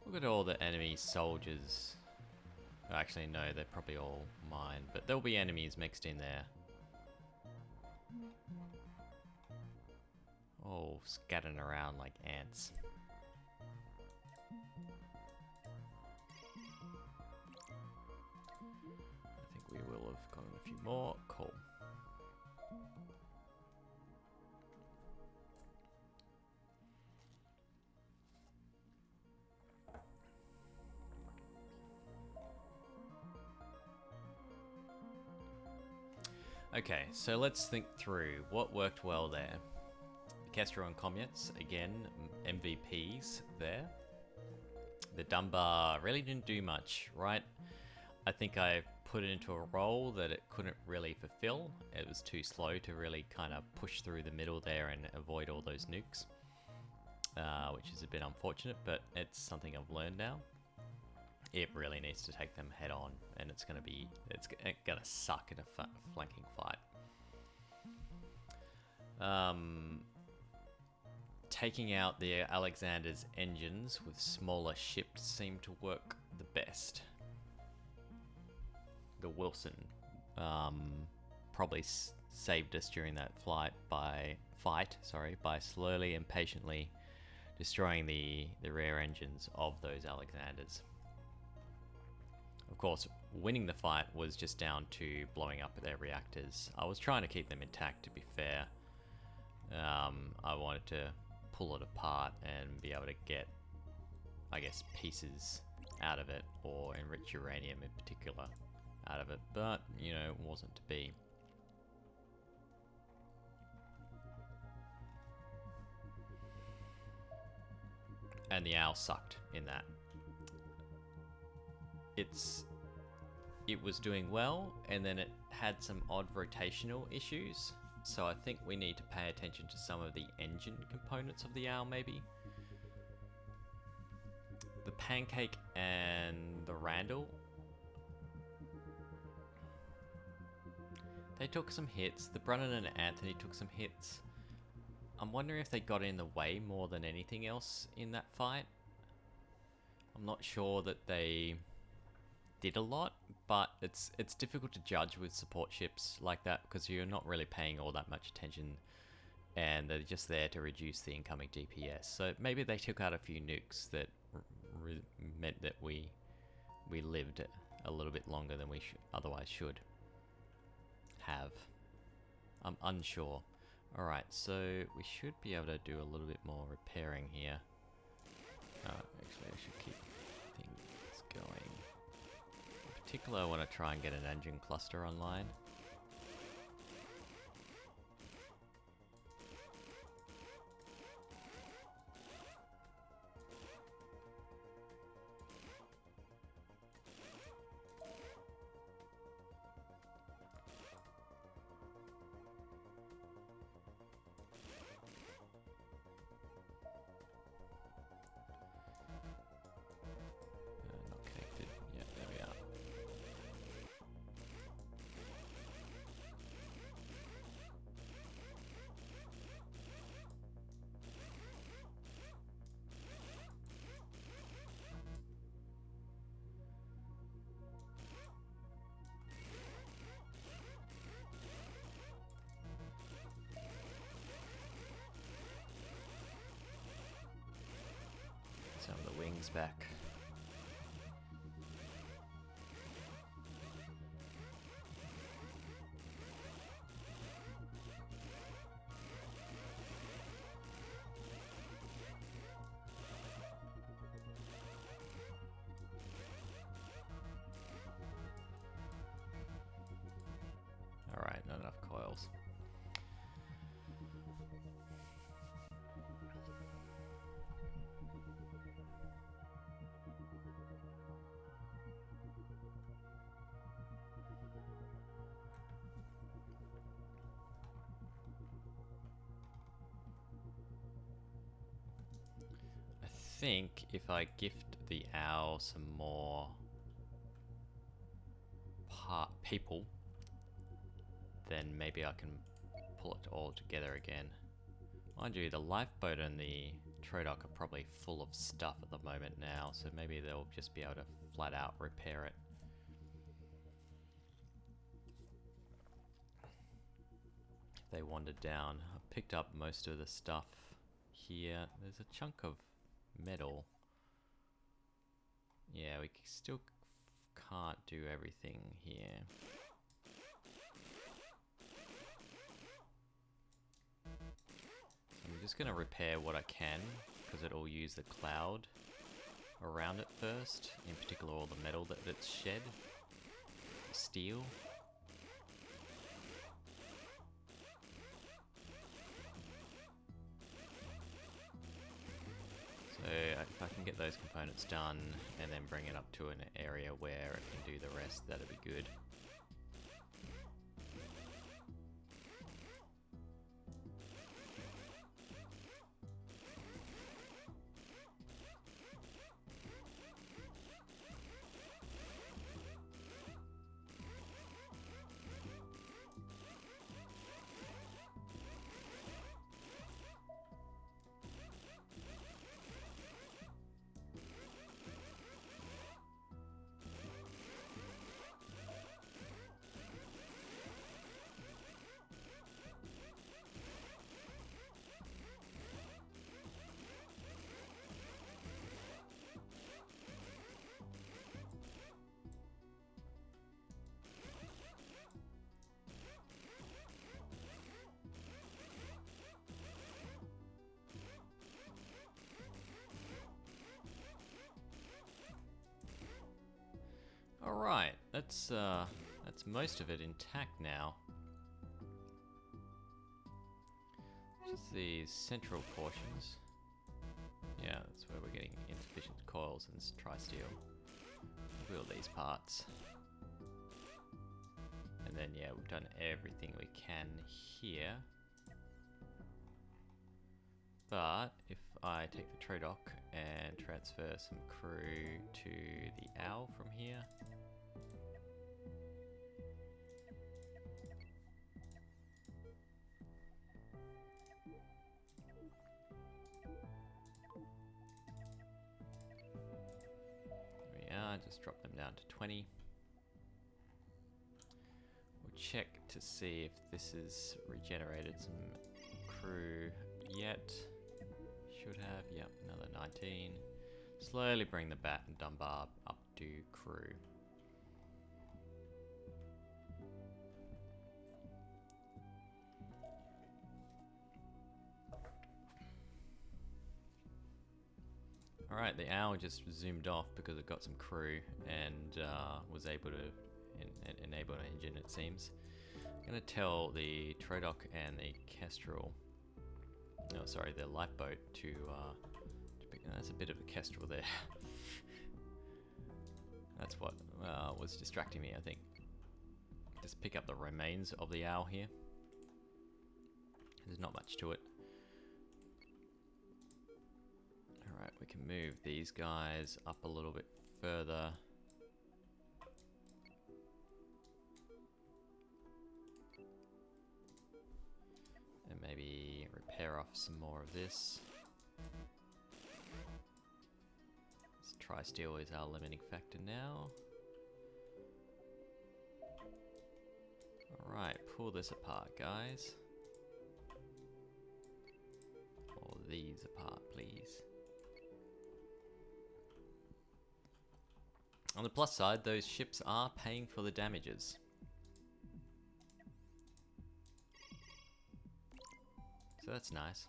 Look at all the enemy soldiers. Well, actually, no, they're probably all mine, but there'll be enemies mixed in there. Oh, scattering around like ants. I think we will have gotten a few more. Cool. Okay, so let's think through what worked well there. Kestrel and Comets, again, MVPs there. The Dunbar really didn't do much, right? I think I put it into a role that it couldn't really fulfill. It was too slow to really kind of push through the middle there and avoid all those nukes, which is a bit unfortunate, but it's something I've learned now. It really needs to take them head on, and it's gonna suck in a flanking fight. Taking out the Alexander's engines with smaller ships seemed to work the best. The Wilson probably saved us during that fight by slowly and patiently destroying the rear engines of those Alexanders. Of course, winning the fight was just down to blowing up their reactors. I was trying to keep them intact, to be fair. I wanted to pull it apart and be able to get, I guess, pieces out of it, or enrich uranium in particular out of it, but, you know, it wasn't to be. And the owl sucked in that. It was doing well, and then it had some odd rotational issues. So I think we need to pay attention to some of the engine components of the owl, maybe. The Pancake and the Randall, they took some hits. The Brennan and Anthony took some hits. I'm wondering if they got in the way more than anything else in that fight. I'm not sure that they did a lot, but it's difficult to judge with support ships like that because you're not really paying all that much attention, and they're just there to reduce the incoming DPS. So maybe they took out a few nukes that meant that we lived a little bit longer than we otherwise should have. I'm unsure. Alright, so we should be able to do a little bit more repairing here. Actually, I should keep things going. In particular, I want to try and get an engine cluster online. Not connected. Yeah, there we are. Some of the wings back. Alright, not enough coils. think if I gift the owl some more people, then maybe I can pull it all together again. Mind you, the lifeboat and the Trodoc are probably full of stuff at the moment now, so maybe they'll just be able to flat out repair it. If they wandered down. I've picked up most of the stuff here. There's a chunk of metal. Yeah, we still can't do everything here. I'm just going to repair what I can, because it'll use the cloud around it first, in particular all the metal that it's shed, steel. So if I can get those components done and then bring it up to an area where it can do the rest, that'd be good. Alright, that's most of it intact now. Just these central portions. Yeah, that's where we're getting insufficient coils and tri-steel. Build these parts. And then yeah, we've done everything we can here. But if I take the Trodoc and transfer some crew to the owl from here. There we are, just drop them down to 20. We'll check to see if this has regenerated some crew yet. Should have, yep, another 19. Slowly bring the Bat and Dunbar up to crew. Alright, the owl just zoomed off because it got some crew and was able to enable an engine, it seems. I'm going to tell the Trodoc and the Kestrel, no, sorry, the lifeboat to pick. That's a bit of a Kestrel there. That's what was distracting me, I think. Just pick up the remains of the owl here. There's not much to it. Alright, we can move these guys up a little bit further. And maybe repair off some more of this. This tri-steel is our limiting factor now. Alright, pull this apart, guys. Pull these apart, please. On the plus side, those ships are paying for the damages. So that's nice.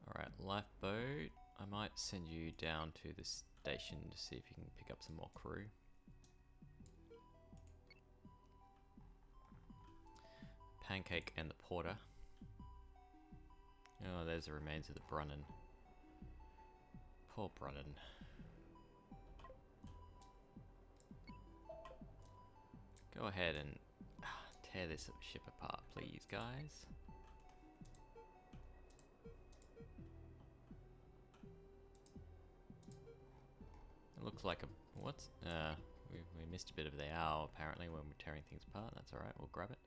Alright, lifeboat. I might send you down to the station to see if you can pick up some more crew. Pancake and the Porter. Oh, there's the remains of the Brunnan. Poor Brennan. Go ahead and tear this ship apart, please, guys. It looks like a... What's... we missed a bit of the owl, apparently, when we're tearing things apart. That's alright, we'll grab it.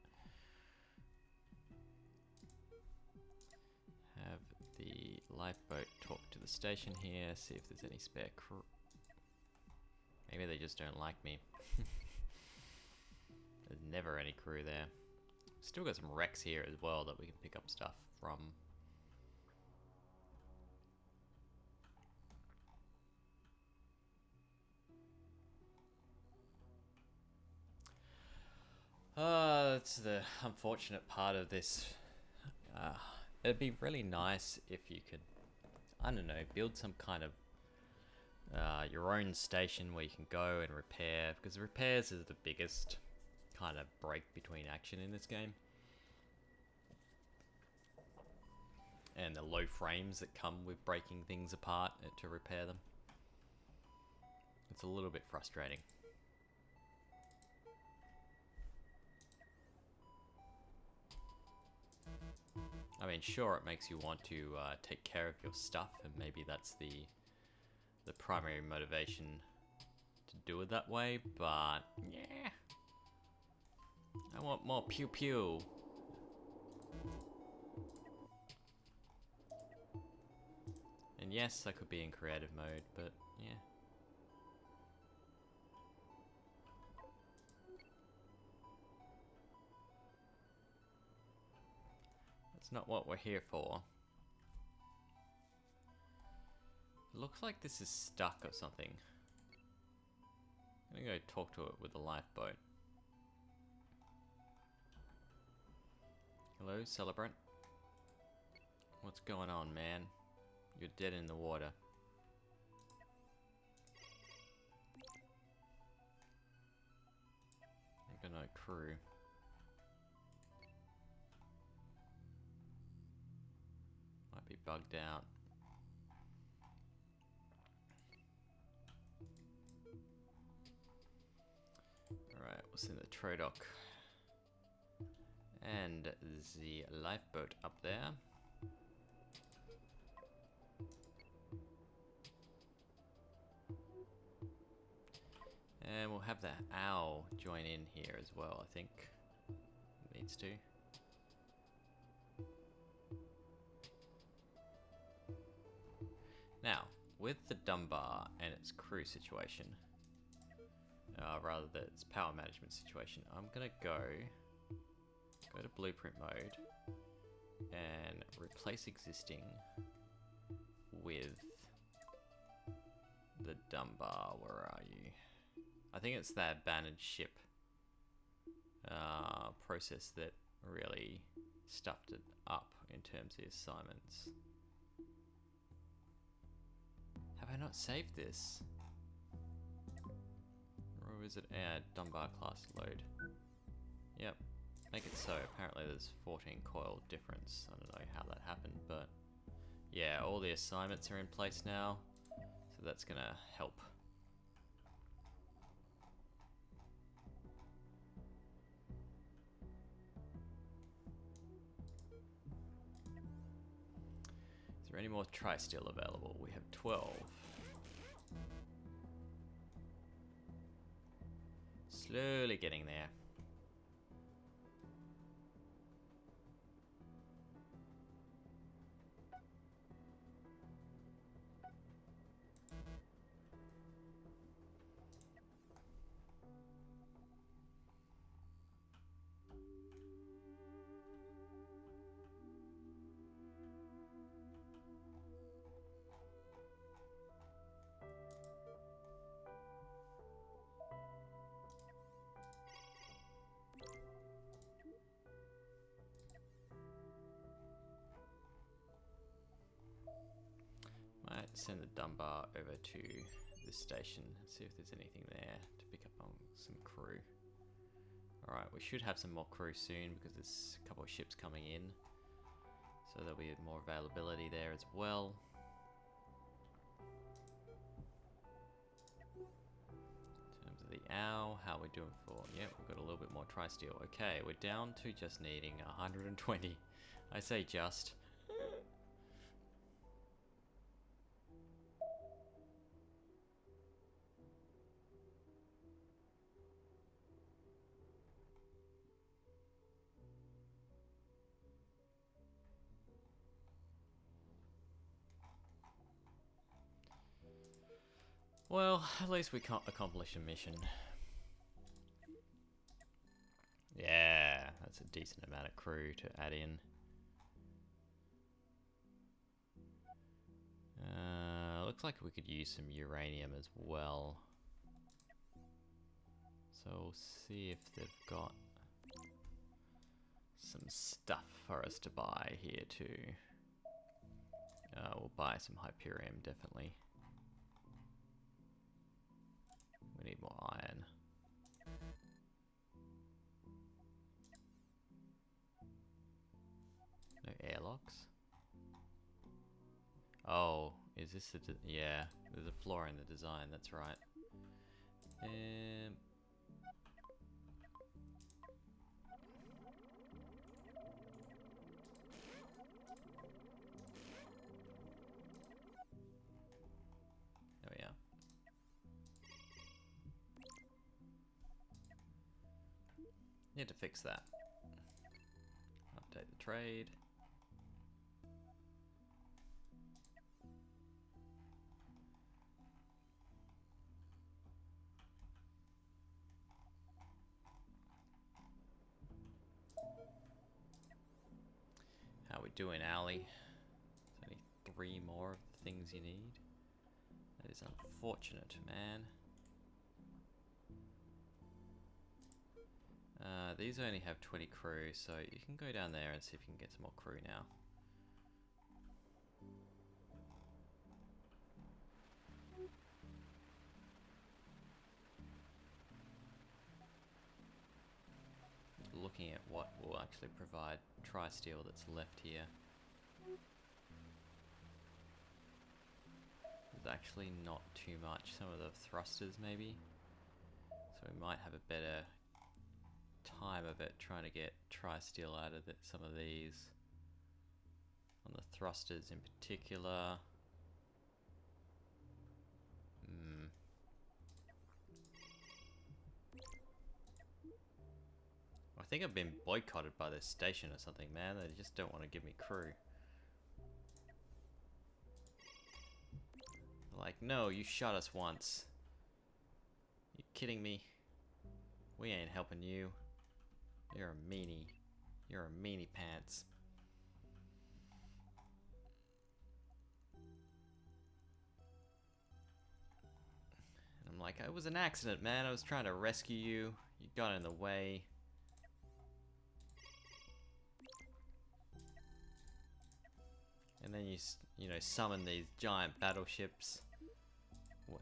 Have the lifeboat talk to the station here, see if there's any spare crew. Maybe they just don't like me. There's never any crew there. Still got some wrecks here as well that we can pick up stuff from. That's the unfortunate part of this. It'd be really nice if you could, I don't know, build some kind of your own station where you can go and repair, because repairs is the biggest kind of break between action in this game. And the low frames that come with breaking things apart to repair them. It's a little bit frustrating. I mean, sure, it makes you want to take care of your stuff, and maybe that's the primary motivation to do it that way, but yeah. I want more pew pew. And yes, I could be in creative mode, but yeah. That's not what we're here for. It looks like this is stuck or something. I'm gonna go talk to it with the lifeboat. Hello, celebrant. What's going on, man? You're dead in the water. I've got no crew. Might be bugged out. Alright, we'll send the Trodoc and the lifeboat up there. And we'll have the owl join in here as well, I think. It needs to. Now, with the Dunbar and its crew situation, rather than its power management situation, I'm gonna go to blueprint mode and replace existing with the Dunbar. Where are you? I think it's that abandoned ship process that really stuffed it up in terms of the assignments. Have I not saved this? Or is it Dunbar class load? Yep, make it so. Apparently there's 14 coil difference. I don't know how that happened, but yeah, all the assignments are in place now, so that's gonna help. Is there any more tri-steel available? We have 12. Slowly getting there. Might send the Dunbar over to this station and see if there's anything there to pick up on some crew. Alright, we should have some more crew soon because there's a couple of ships coming in. So there'll be more availability there as well. the owl. How are we doing for? Yep, we've got a little bit more tri-steel. Okay, we're down to just needing 120. I say just. Well, at least we can't accomplish a mission. Yeah, that's a decent amount of crew to add in. Looks like we could use some uranium as well. So we'll see if they've got some stuff for us to buy here too. We'll buy some Hyperium, definitely. We need more iron. No airlocks? Oh, is this a... yeah, there's a flaw in the design, that's right. There we are. Need to fix that. Update the trade. How we doing, Ally? There's only 3 more of the things you need. That is unfortunate, man. These only have 20 crew, so you can go down there and see if you can get some more crew now. Looking at what will actually provide tri-steel that's left here. There's actually not too much. Some of the thrusters maybe. So we might have a better time of it trying to get tri-steel out of some of these. On the thrusters in particular. I think I've been boycotted by this station or something, man. They just don't want to give me crew. Like, no, you shot us once. You kidding me? We ain't helping you. You're a meanie. You're a meanie pants. And I'm like, it was an accident, man. I was trying to rescue you. You got in the way. And then you know, summon these giant battleships.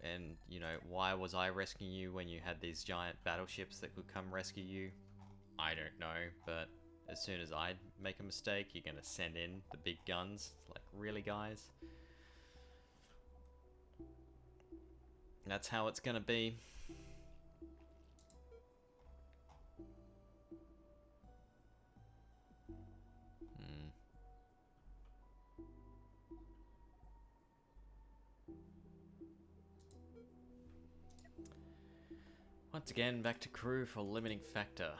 And, you know, why was I rescuing you when you had these giant battleships that could come rescue you? I don't know, but as soon as I make a mistake, you're gonna send in the big guns. It's like, really, guys? That's how it's gonna be. Once again, back to crew for limiting factor.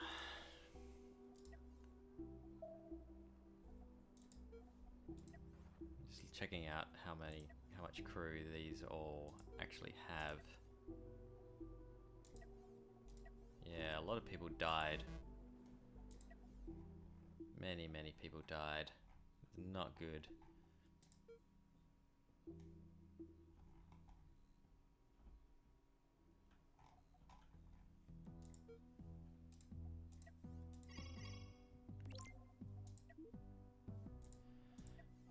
Just checking out how much crew these all actually have. Yeah, a lot of people died. Many people died. It's not good.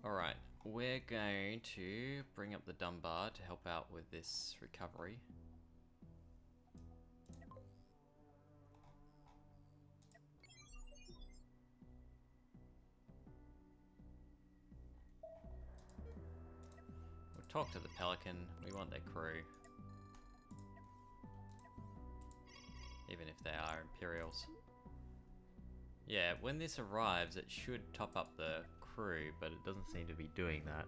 Alright, we're going to bring up the Dunbar to help out with this recovery. We'll talk to the Pelican, we want their crew. if they are Imperials. Yeah, when this arrives, it should top up the crew, but it doesn't seem to be doing that.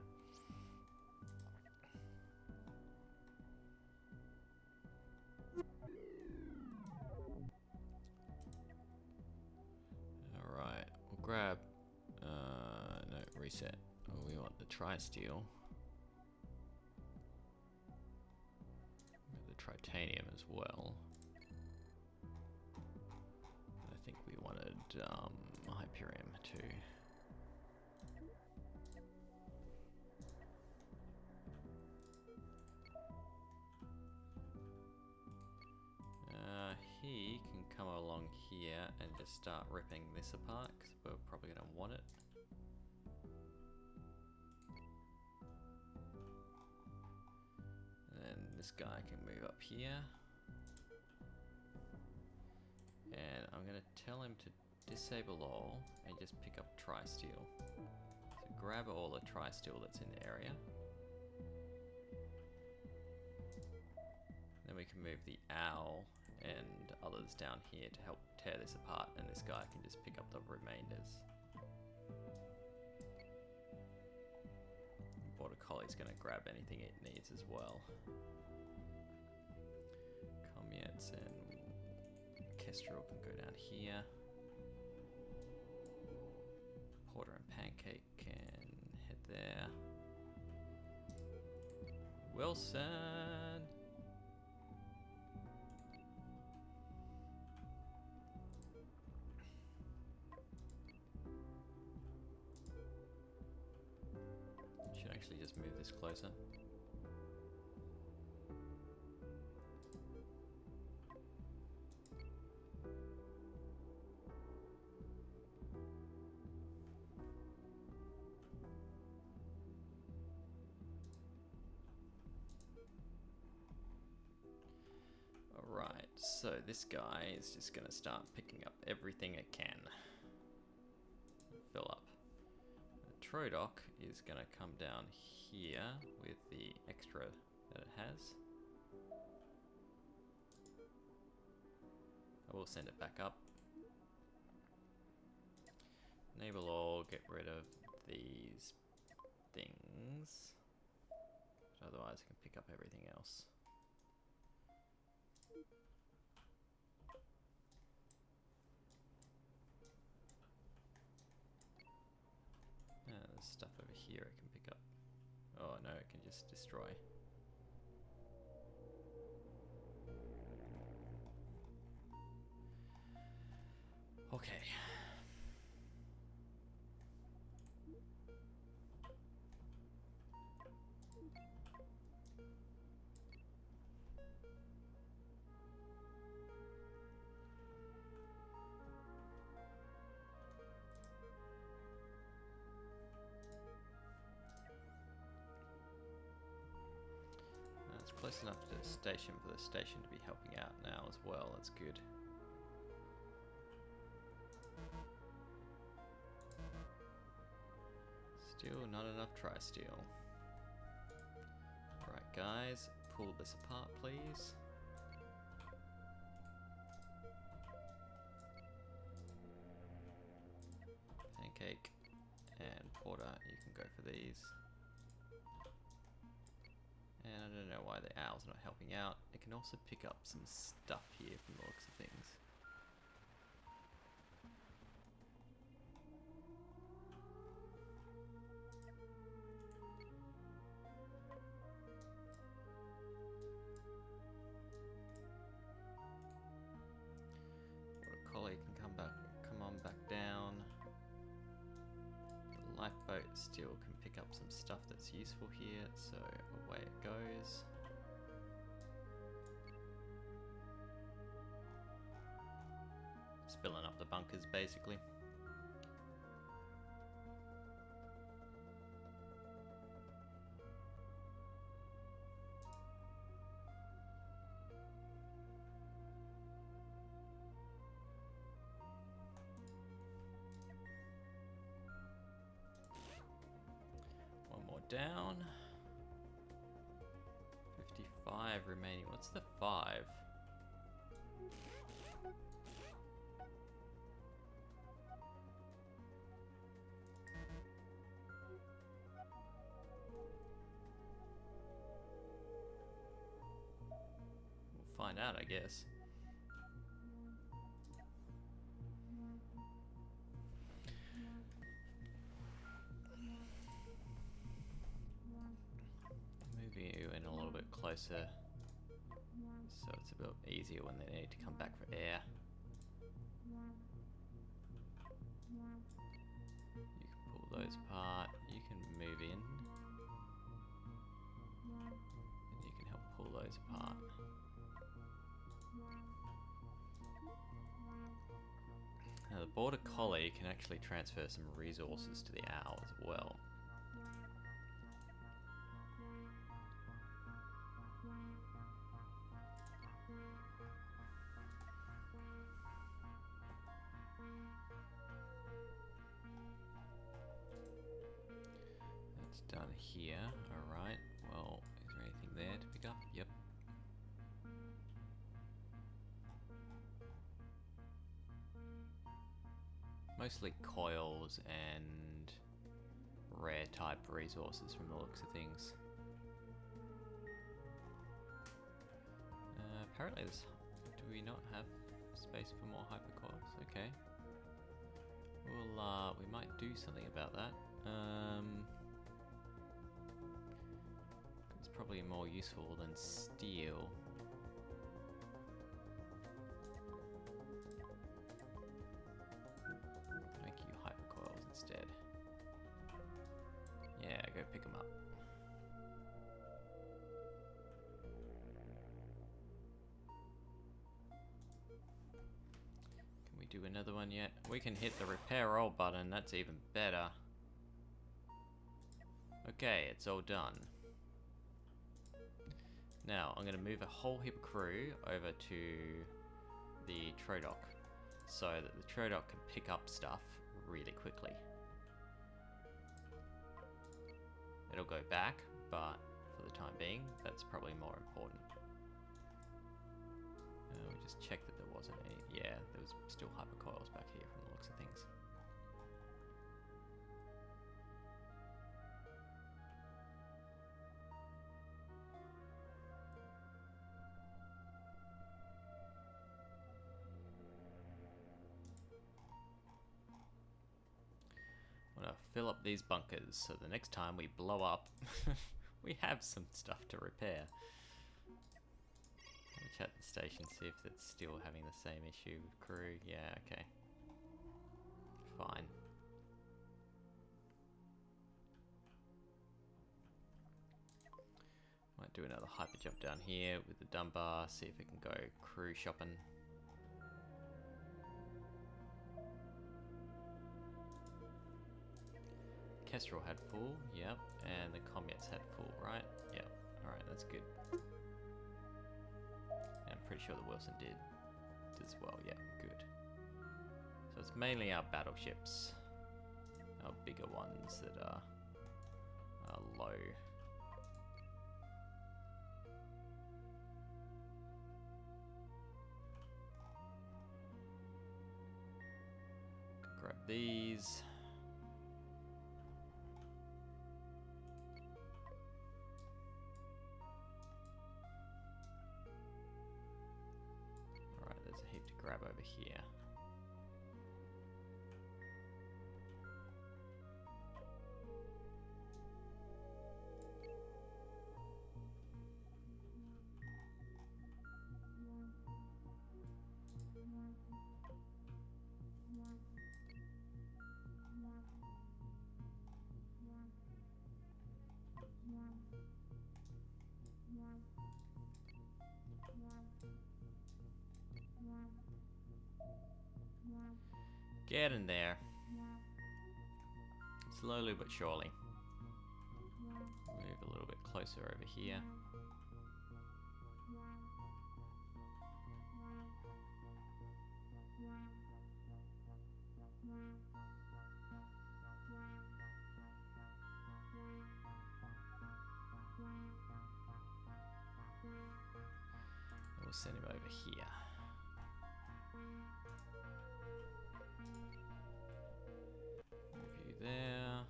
Alright, we'll grab... no, reset. Oh, we want the tri-steel. The titanium as well. I think we wanted Hyperium too. He can come along here and just start ripping this apart because we're probably going to want it. And then this guy can move up here. And I'm going to tell him to disable all and just pick up tri-steel. So grab all the tri-steel that's in the area. Then we can move the owl and others down here to help tear this apart, and this guy can just pick up the remainders. Border Collie's going to grab anything it needs as well. Comets and Kestrel can go down here. Porter and Pancake can head there. Wilson! Should actually just move this closer. Alright, so this guy is just going to start picking up everything it can. Fill up. The Trodoc is going to come down here with the extra that it has. I will send it back up. Enable all, get rid of these things. Otherwise I can pick up everything else. There's stuff over here it can pick up. Oh no, it can just destroy. Okay. It's close enough to the station for the station to be helping out now as well. That's good. Still not enough tri-steel. Alright guys, pull this apart please. Pancake and Porter, you can go for these. And I don't know why the owl's not helping out. It can also pick up some stuff here from the looks of things. Border Collie can come on back down. The lifeboat still can pick up some stuff that's useful here, so away it goes. Just filling up the bunkers basically. Down. 55 remaining. What's the 5? out, I guess. Move you in a little bit closer, so it's a bit easier when they need to come back for air. You can pull those apart, you can move in, and you can help pull those apart. Now the Border Collie can actually transfer some resources to the Owl as well. That's done here, alright. Well, is there anything there to pick up? Yep. Mostly coils and rare type resources from the looks of things. Apparently this... Do we not have space for more hypercoils? Okay. Well, we might do something about that. It's probably more useful than steel. Make you hypercoils instead. Yeah, go pick them up. Can we do another one yet? We can hit the repair all button, that's even better. Okay, it's all done. Now, I'm going to move a whole heap of crew over to the Trodoc so that the Trodoc can pick up stuff really quickly. It'll go back, but for the time being, that's probably more important. We'll just check that there wasn't any. Yeah, there was still hypercoils back here from the looks of things. I'm gonna fill up these bunkers so the next time we blow up, we have some stuff to repair. Let me check the station, see if it's still having the same issue with crew. Yeah, okay. Fine. Might do another hyper jump down here with the Dunbar, see if we can go crew shopping. Kestrel had full, yep, and the Comets had full, right? Yep, alright, that's good. And I'm pretty sure the Wilson did as well, yeah, good. So it's mainly our battleships, our bigger ones that are low. Grab these. There's a heap to grab over here. Get in there. Slowly but surely. Move a little bit closer over here. And we'll send him over here. There.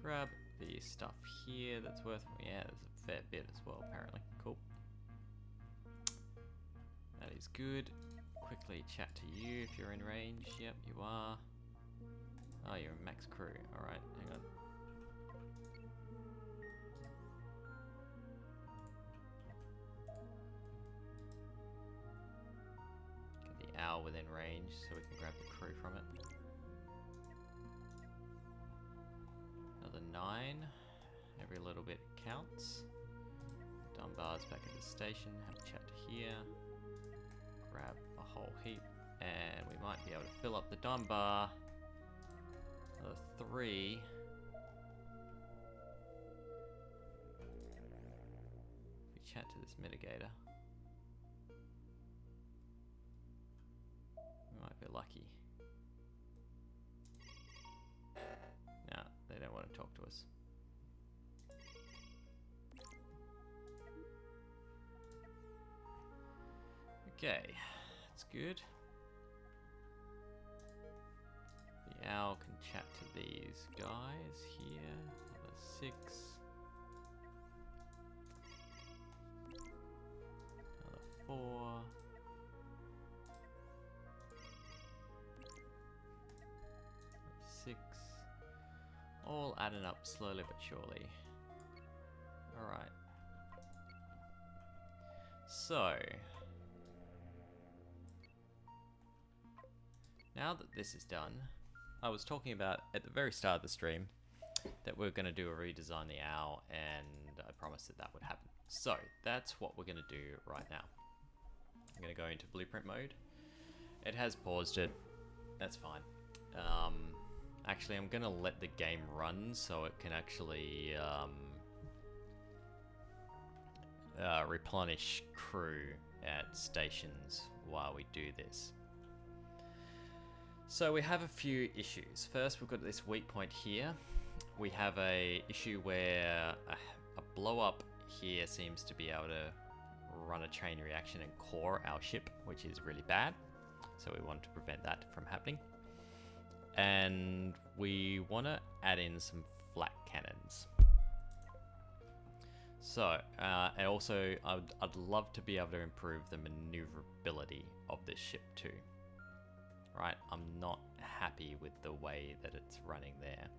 Grab the stuff here that's worth, yeah, there's a fair bit as well apparently. Cool. is good. Quickly chat to you if you're in range. Yep, you are. Oh, you're a max crew. Alright, hang on. Get the owl within range so we can grab the crew from it. Another 9. Every little bit counts. Dunbar's back at the station. Have a chat to here. Grab a whole heap. And we might be able to fill up the Dunbar. Another 3. If we chat to this mitigator, we might be lucky. Nah, they don't want to talk to us. Okay, that's good. The owl can chat to these guys here. Another 6. Another 4. 6. All adding up slowly but surely. Alright. So, now that this is done, I was talking about at the very start of the stream that we're going to do a redesign the owl, and I promised that that would happen. So that's what we're going to do right now. I'm going to go into blueprint mode. It has paused it. That's fine. Actually, I'm going to let the game run so it can actually replenish crew at stations while we do this. So we have a few issues. First, we've got this weak point here. We have a issue where a blow up here seems to be able to run a chain reaction and core our ship, which is really bad. So we want to prevent that from happening. And we want to add in some flak cannons. So, and also I'd love to be able to improve the maneuverability of this ship too. Right, I'm not happy with the way that it's running there.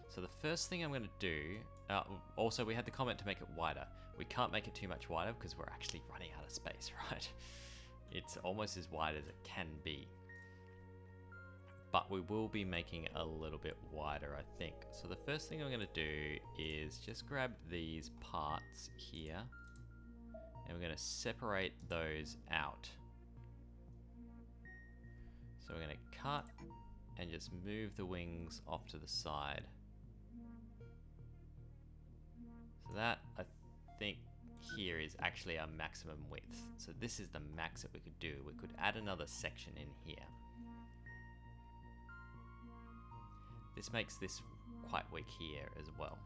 So the first thing I'm going to do, also we had the comment to make it wider. We can't make it too much wider because we're actually running out of space, right? It's almost as wide as it can be. But we will be making it a little bit wider, I think. So the first thing I'm going to do is just grab these parts here. And we're going to separate those out. So we're going to cut and just move the wings off to the side. So that, I think, here is actually our maximum width. So this is the max that we could do. We could add another section in here. This makes this quite weak here as well.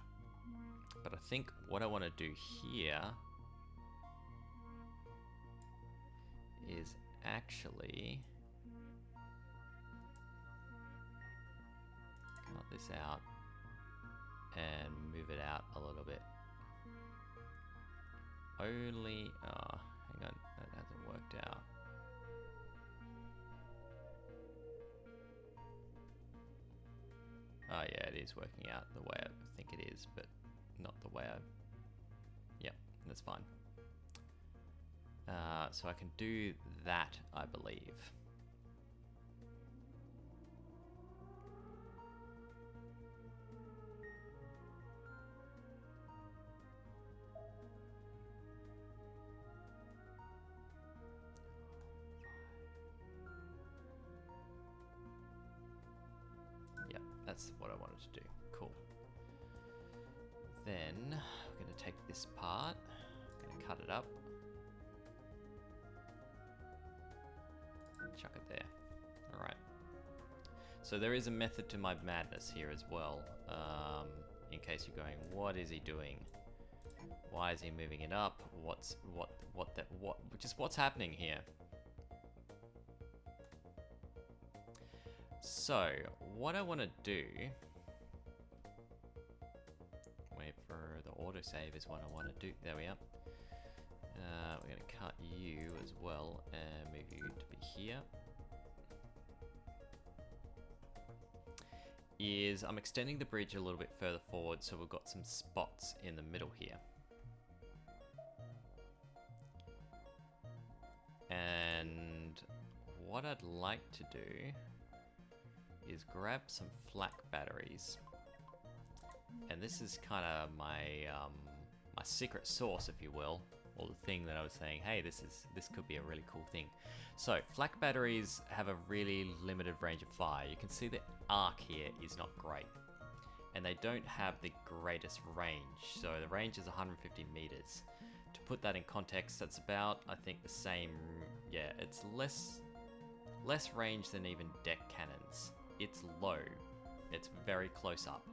But I think what I want to do here is actually cut this out and move it out a little bit. Only, oh, hang on, that hasn't worked out. Oh yeah, it is working out the way I think it is, but not the way I... Yep, that's fine. So I can do that, I believe. Yep, that's what I wanted to do. Cool. Then we're going to take this part, going to cut it up, and chuck it there. All right. So there is a method to my madness here as well. In case you're going, what is he doing? Why is he moving it up? What's happening here? So what I want to do, wait for the autosave is what I want to do. There we are. We're going to cut you as well and move you to be here. I'm extending the bridge a little bit further forward so we've got some spots in the middle here. And what I'd like to do is grab some flak batteries. And this is kind of my my secret sauce, if you will, or the thing that I was saying, hey, this could be a really cool thing. So flak batteries have a really limited range of fire. You can see the arc here is not great, and they don't have the greatest range. So the range is 150 meters. To put that in context, that's about, I think, the same. Yeah, it's less range than even deck cannons. It's low. It's very close up.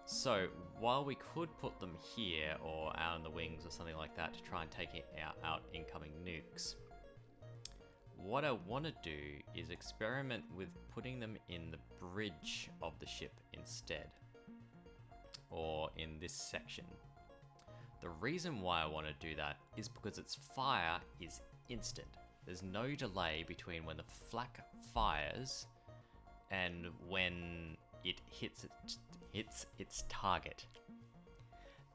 So while we could put them here or out in the wings or something like that to try and take out incoming nukes, what I want to do is experiment with putting them in the bridge of the ship instead, or in this section. The reason why I want to do that is because its fire is instant. There's no delay between when the flak fires and when it hits its target.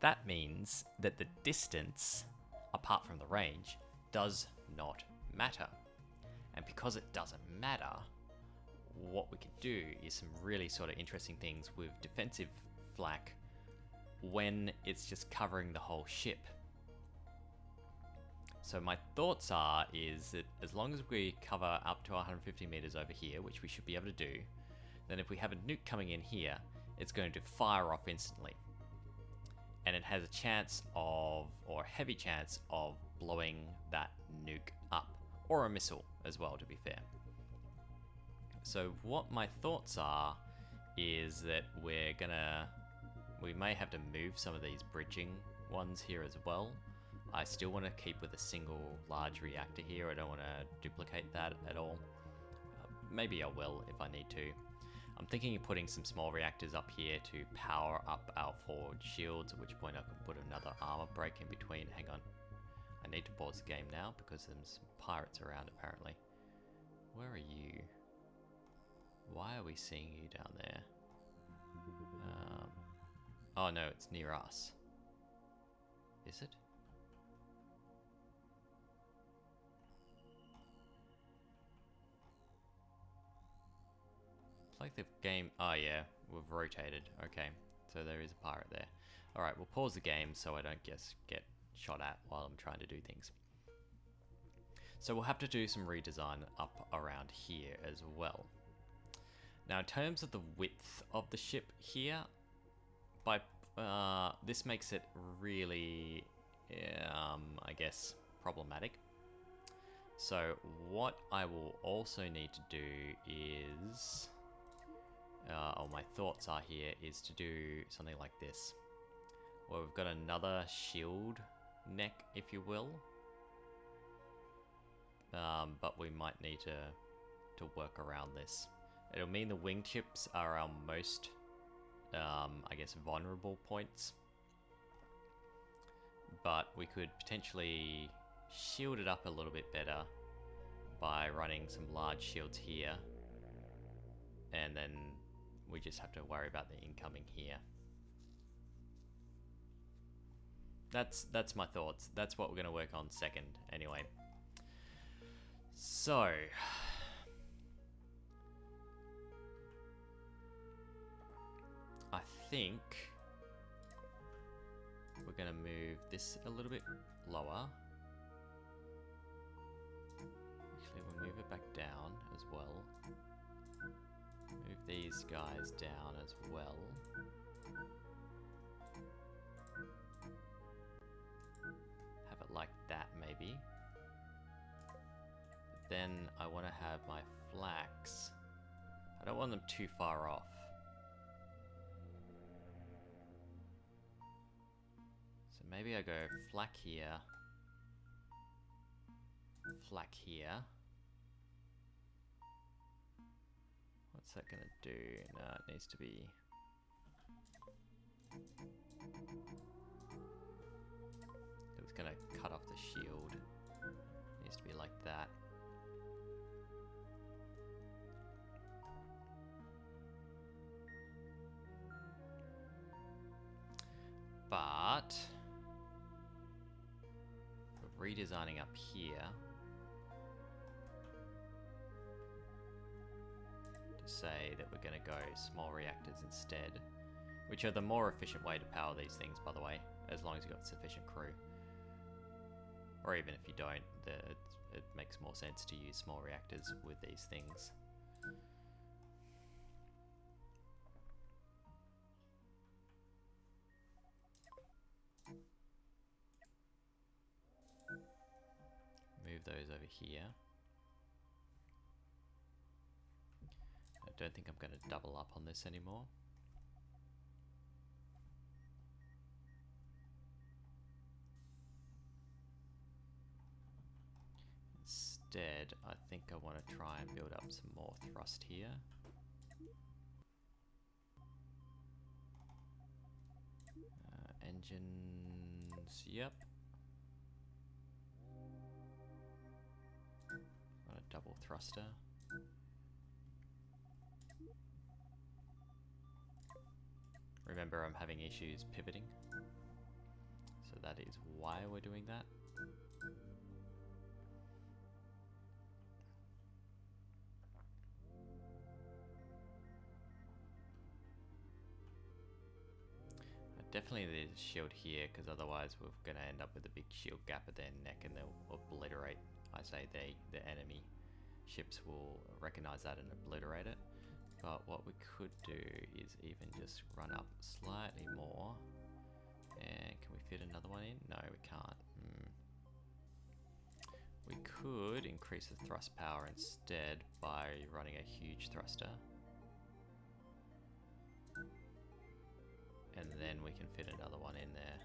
That means that the distance, apart from the range, does not matter. And because it doesn't matter, what we can do is some really sort of interesting things with defensive flak when it's just covering the whole ship. So my thoughts is that as long as we cover up to 150 meters over here, which we should be able to do, then if we have a nuke coming in here, it's going to fire off instantly. And it has a chance of, or a heavy chance of, blowing that nuke up. Or a missile as well, to be fair. So what my thoughts is that we may have to move some of these bridging ones here as well. I still want to keep with a single large reactor here. I don't want to duplicate that at all. Maybe I will if I need to. I'm thinking of putting some small reactors up here to power up our forward shields, at which point I can put another armor break in between. Hang on. I need to pause the game now because there's some pirates around apparently. Where are you? Why are we seeing you down there? Oh no, it's near us. Is it? It's like the game. Oh yeah, we've rotated. Okay, so there is a pirate there. Alright, we'll pause the game so I don't get shot at while I'm trying to do things. So we'll have to do some redesign up around here as well. Now in terms of the width of the ship here, this makes it really, I guess, problematic. So what I will also need to do is, or my thoughts are here, is to do something like this. Where we've got another shield neck, if you will. But we might need to work around this. It'll mean the wingtips are our most, I guess, vulnerable points. But we could potentially shield it up a little bit better by running some large shields here. And then we just have to worry about the incoming here. That's my thoughts. That's what we're going to work on second, anyway. So, I think we're going to move this a little bit lower. Actually, we'll move it back down as well. Move these guys down as well. Have it like that, maybe. Then I want to have my flaks. I don't want them too far off. So maybe I go flak here. Flak here. What's that gonna do? No, it needs to be... It was gonna cut off the shield. Needs to be like that. But we're redesigning up here to say that we're going to go small reactors instead, which are the more efficient way to power these things, by the way, as long as you've got sufficient crew. Or even if you don't, it makes more sense to use small reactors with these things. Move those over here. I don't think I'm going to double up on this anymore. Instead, I think I want to try and build up some more thrust here. Engines, yep. Want a double thruster. Remember, I'm having issues pivoting, so that is why we're doing that. Definitely the shield here, because otherwise we're going to end up with a big shield gap at their neck and they'll obliterate. I say the enemy ships will recognize that and obliterate it. But what we could do is even just run up slightly more. And can we fit another one in? No, we can't. We could increase the thrust power instead by running a huge thruster. And then we can fit another one in there.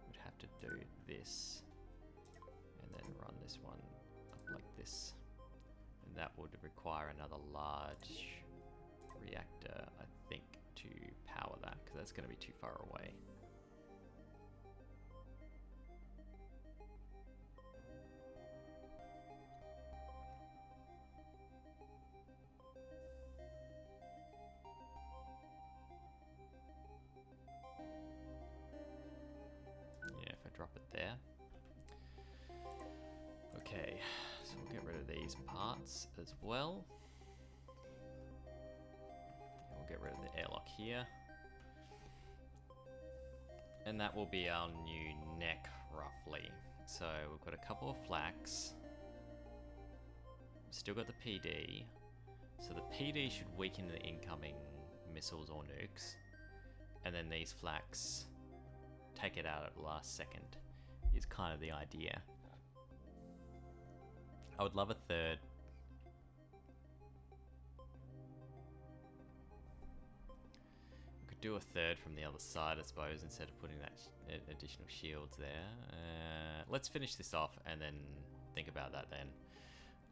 We'd have to do this and then run this one up like this. And that would require another large reactor, I think, to power that, because that's going to be too far away. Drop it there. Okay, so we'll get rid of these parts as well. And we'll get rid of the airlock here. And that will be our new neck, roughly. So we've got a couple of flaks. Still got the PD. So the PD should weaken the incoming missiles or nukes. And then these flaks take it out at the last second is kind of the idea. I would love a third. We could do a third from the other side, I suppose, instead of putting that additional shields there. Let's finish this off and then think about that then.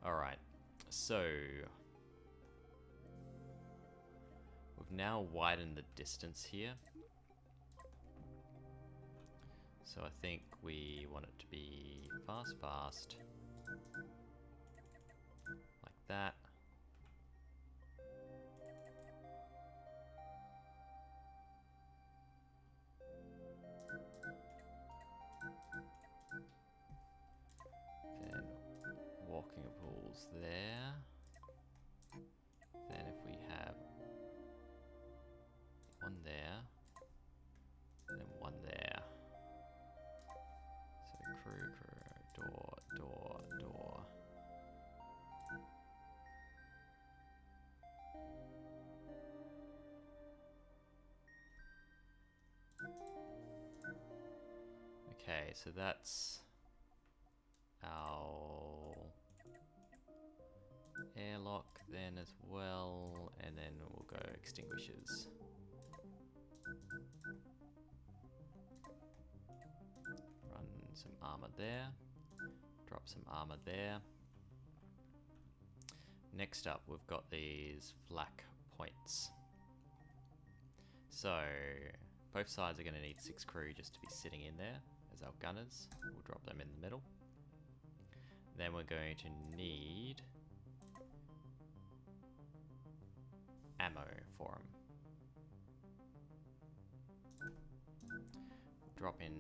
Alright, so we've now widened the distance here. So I think we want it to be fast, like that. Then walking pools there. Then if we have one there, then one there. Crew, door. Okay, so that's our airlock then as well, and then we'll go extinguishers. Run some armor there, drop some armor there. Next up, we've got these flak points. So both sides are going to need 6 crew just to be sitting in there as our gunners. We'll drop them in the middle. Then we're going to need ammo for them. Drop in.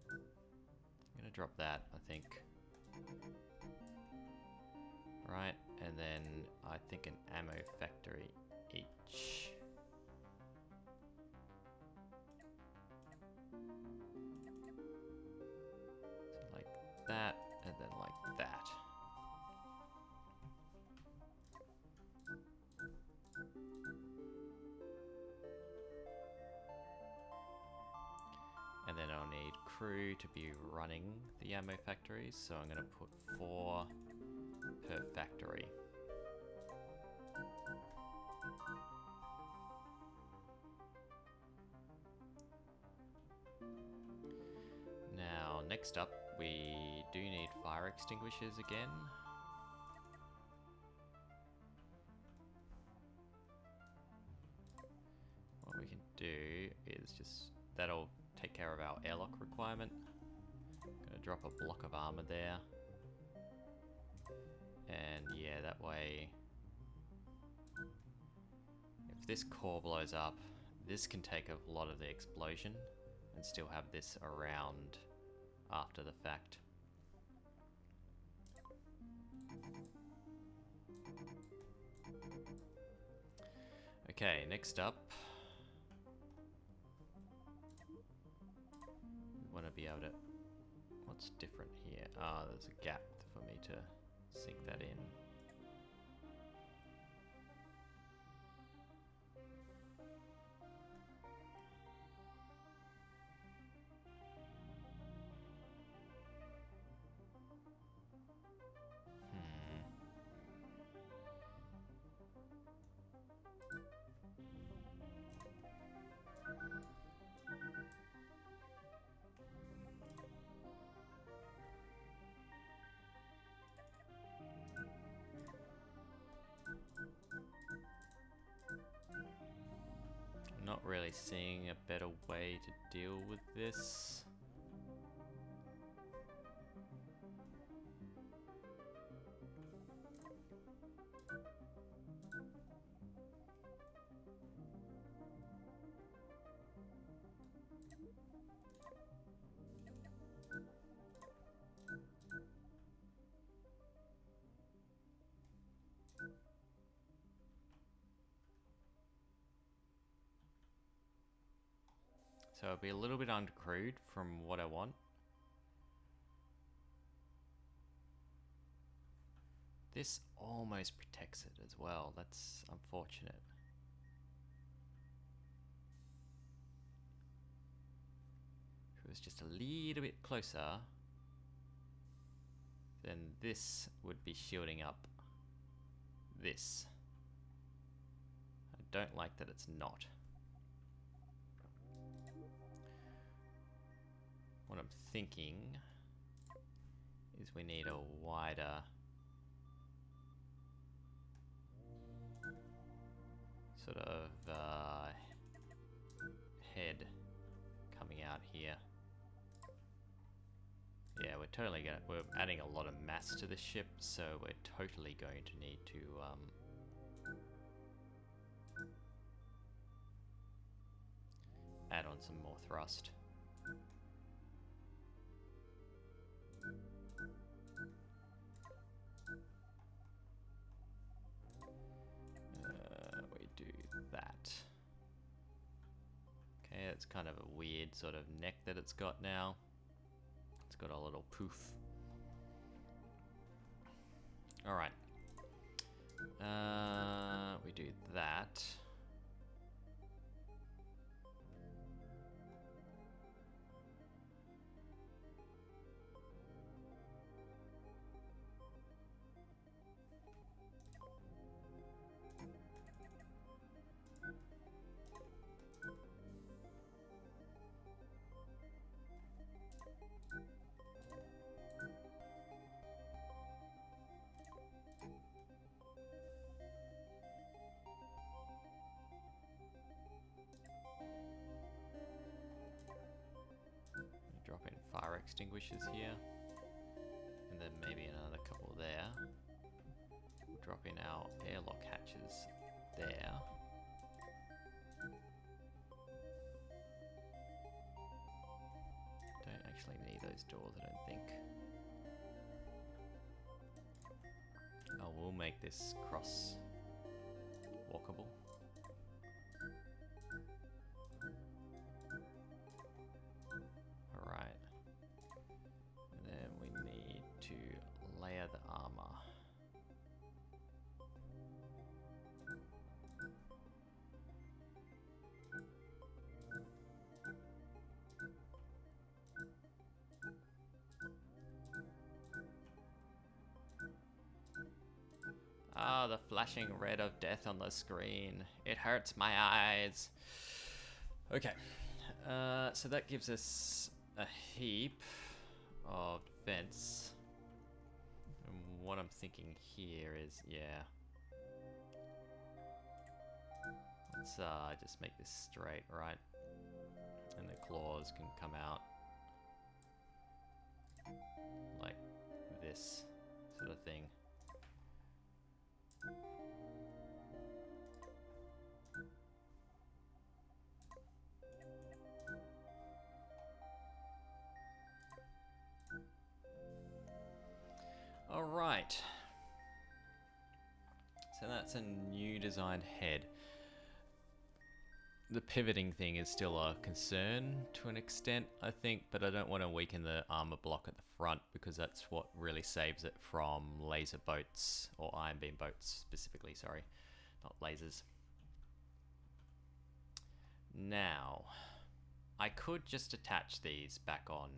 I'm gonna drop that, I think. Right, and then I think an ammo factory each. So like that, and then like that. And then I'll need crew to be running the ammo factories, so I'm going to put 4 per factory. Now, next up, we do need fire extinguishers again. What we can do is just, that'll take care of our airlock requirement. Gonna drop a block of armor there. And yeah, that way, if this core blows up, this can take a lot of the explosion and still have this around after the fact. Okay, next up, we want to be able to, what's different here? Ah, there's a gap for me to sink that in. Not really seeing a better way to deal with this. So it'll be a little bit undercrewed from what I want. This almost protects it as well. That's unfortunate. If it was just a little bit closer, then this would be shielding up this. I don't like that it's not. What I'm thinking is we need a wider sort of head coming out here. Yeah, we're adding a lot of mass to the ship, so we're totally going to need to add on some more thrust. We do that. Okay, it's kind of a weird sort of neck that it's got now. It's got a little poof. Alright. We do that. extinguishers here. And then maybe another couple there. We'll drop in our airlock hatches there. Don't actually need those doors, I don't think. Oh, we'll make this cross walkable. Alright. And then we need to layer the armor. Ah, the flashing red of death on the screen. It hurts my eyes. Okay. So that gives us a heap of defense. And what I'm thinking here is, yeah. Let's just make this straight, right? And the claws can come out like this sort of thing. All right. So that's a new designed head. The pivoting thing is still a concern to an extent, I think, but I don't want to weaken the armor block at the front because that's what really saves it from laser boats, or iron beam boats specifically, sorry, not lasers. Now, I could just attach these back on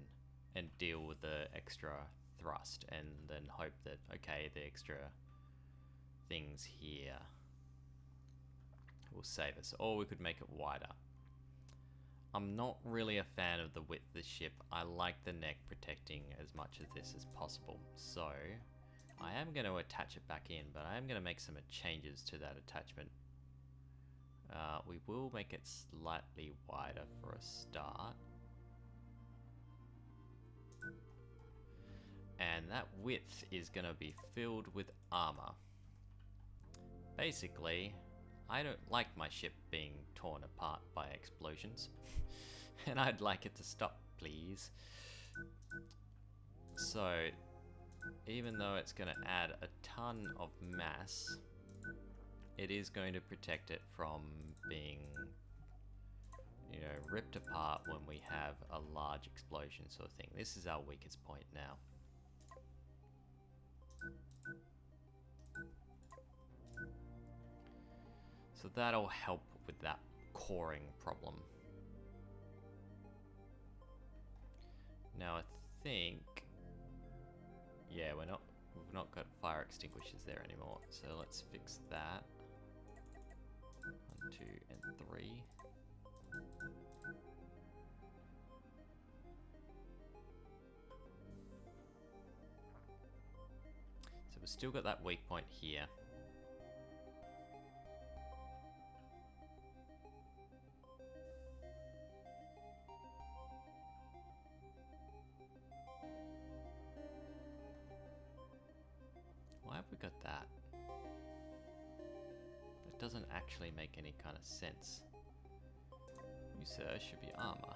and deal with the extra thrust and then hope that, okay, the extra things here will save us, or we could make it wider. I'm not really a fan of the width of the ship. I like the neck protecting as much of this as possible, so I am going to attach it back in, but I am going to make some changes to that attachment. We will make it slightly wider for a start. And that width is going to be filled with armor. Basically, I don't like my ship being torn apart by explosions. And I'd like it to stop, please. So, even though it's going to add a ton of mass, it is going to protect it from being, you know, ripped apart when we have a large explosion sort of thing. This is our weakest point now. So that'll help with that coring problem. Now I think, yeah, we've not got fire extinguishers there anymore. So let's fix that. 1, 2, and 3. So we've still got that weak point here. Why have we got that? That doesn't actually make any kind of sense. You, sir, should be armor.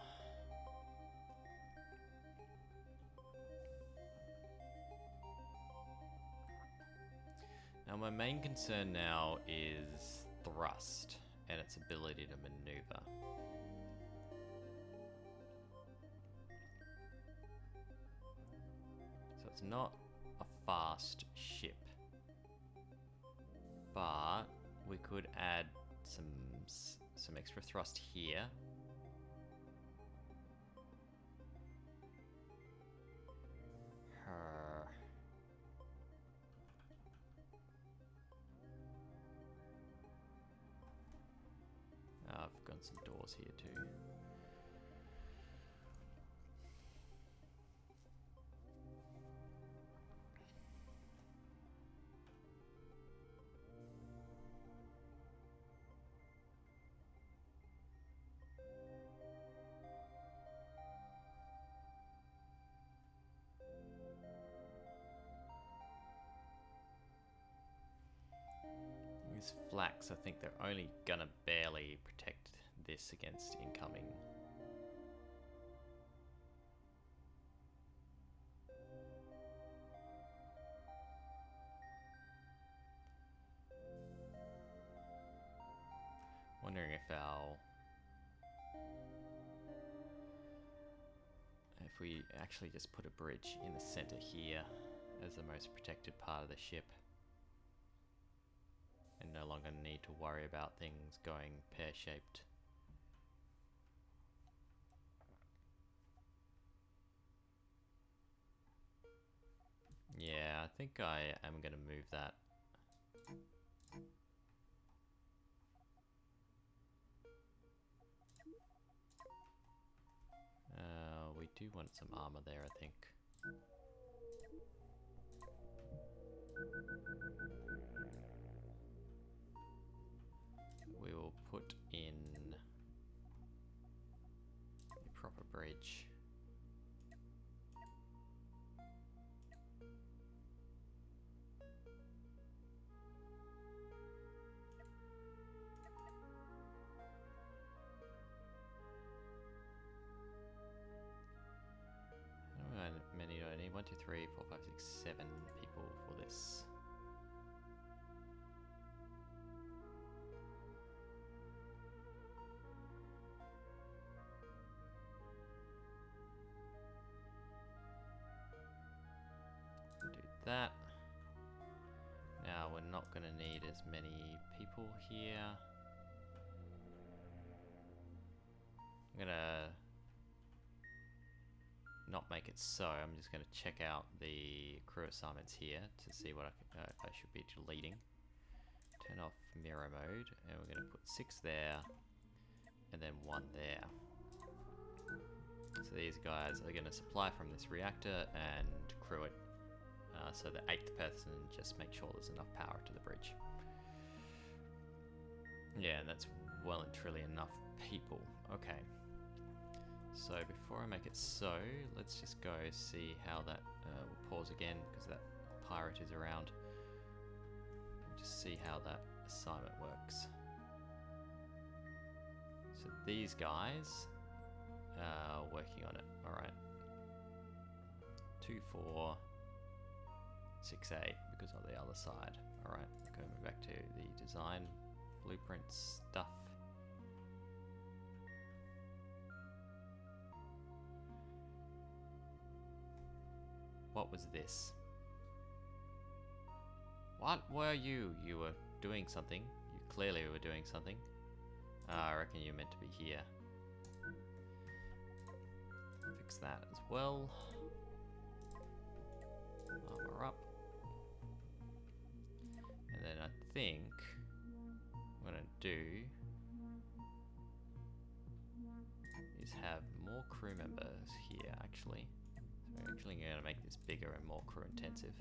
Now my main concern now is thrust and its ability to maneuver. So it's not a fast ship, but we could add some extra thrust here. I've got some doors here too. These flaks, I think they're only gonna barely protect this against incoming. Wondering if if we actually just put a bridge in the center here as the most protected part of the ship, and no longer need to worry about things going pear-shaped. Yeah, I think I am going to move that. We do want some armor there, I think. We will put in a proper bridge. How many do I need? 1, 2, 3, 4, 5, 6, 7 people for this. Do that. Now we're not going to need as many people here. I'm going to not make it so. I'm just going to check out the crew assignments here to see what I should be deleting. Turn off mirror mode, and we're going to put 6 there, and then 1 there. So these guys are going to supply from this reactor and crew it. So the 8th person just make sure there's enough power to the bridge. Yeah, that's well and truly enough people. Okay. So before I make it so, let's just go see how that, we'll pause again because that pirate is around. Just see how that assignment works. So these guys are working on it. Alright. 2, 4, 6, 8 because of the other side. Alright, going back to the design blueprint stuff. What was this? What were you? You were doing something. You clearly were doing something. I reckon you're meant to be here. Fix that as well. Armor up. And then I think what I'm going to do is have more crew members here actually. So we're actually going to make this bigger and more crew intensive.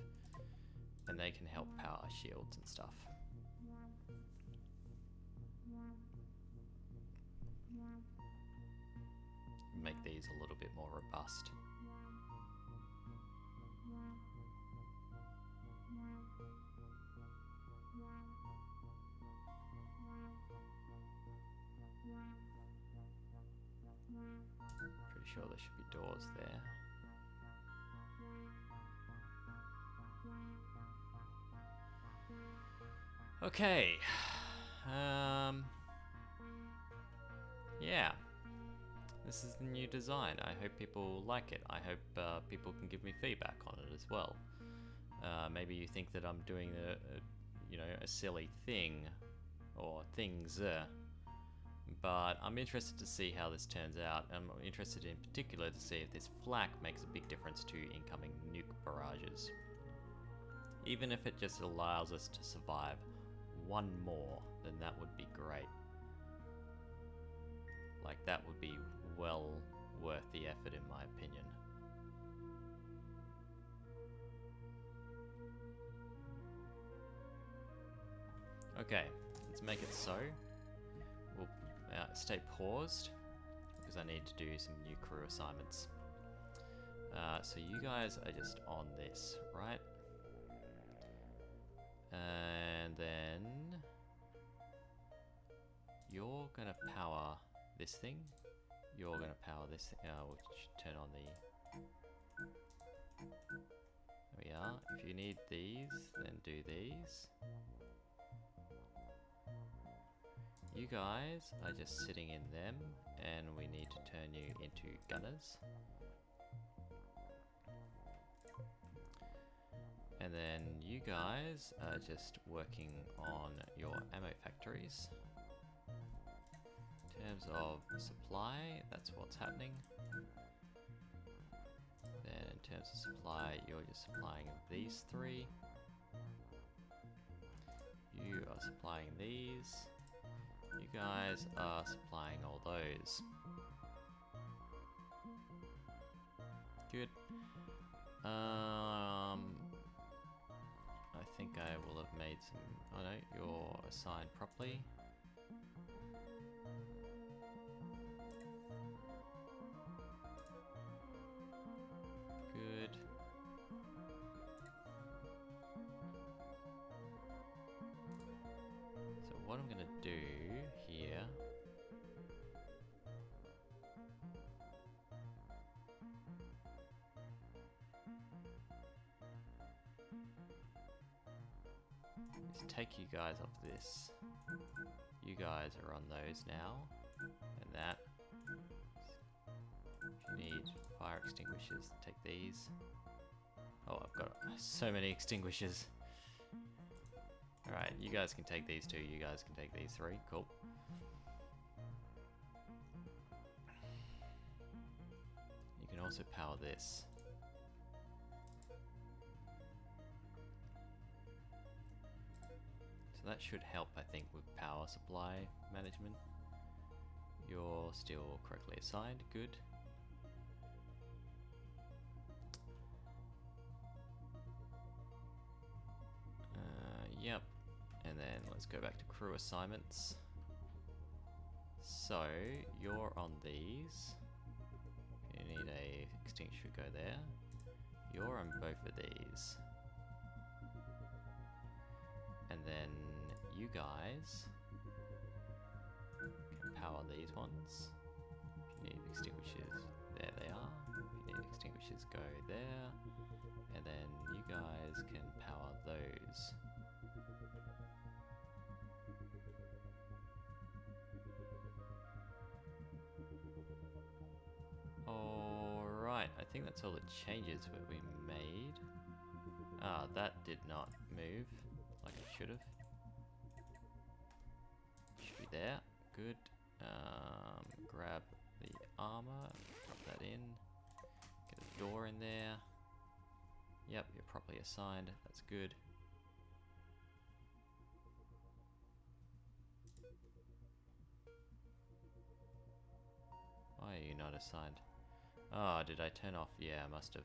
And they can help power shields and stuff. Make these a little bit more robust. Pretty sure there should be doors there. Okay. Yeah. This is the new design. I hope people like it. I hope people can give me feedback on it as well. Maybe you think that I'm doing a silly thing or things, but I'm interested to see how this turns out. I'm interested in particular to see if this flak makes a big difference to incoming nuke barrages. Even if it just allows us to survive one more, then that would be great. Like, that would be well worth the effort in my opinion. Okay, let's make it so. We'll stay paused because I need to do some new crew assignments. So you guys are just on this, right? And then you're gonna power this thing. You're gonna power this thing. We'll turn on the... There we are. If you need these, then do these. You guys are just sitting in them, and we need to turn you into gunners. And then you guys are just working on your ammo factories. In terms of supply, that's what's happening. Then in terms of supply, you're just supplying these three. You are supplying these. You guys are supplying all those. Good. I think I will have made some... Oh no, you're assigned properly. Good. So what I'm going to do here... is take you guys off this. You guys are on those now. And that. If you need fire extinguishers, take these. Oh, I've got so many extinguishers. Alright, you guys can take these two, you guys can take these three. Cool. You can also power this. So that should help, I think, with power supply management. You're still correctly assigned, good. Yep, and then let's go back to crew assignments. So, you're on these. You need a extinguisher, go there. You're on both of these. And then you guys can power these ones. If you need extinguishers, there they are. If you need extinguishers, go there. And then you guys can power those. Alright, I think that's all the changes that we made. Ah, that did not move like it should have. Should be there. Good. Grab the armor, drop that in. Get a door in there. Yep, you're properly assigned. That's good. Why are you not assigned? Oh, did I turn off? Yeah, I must have.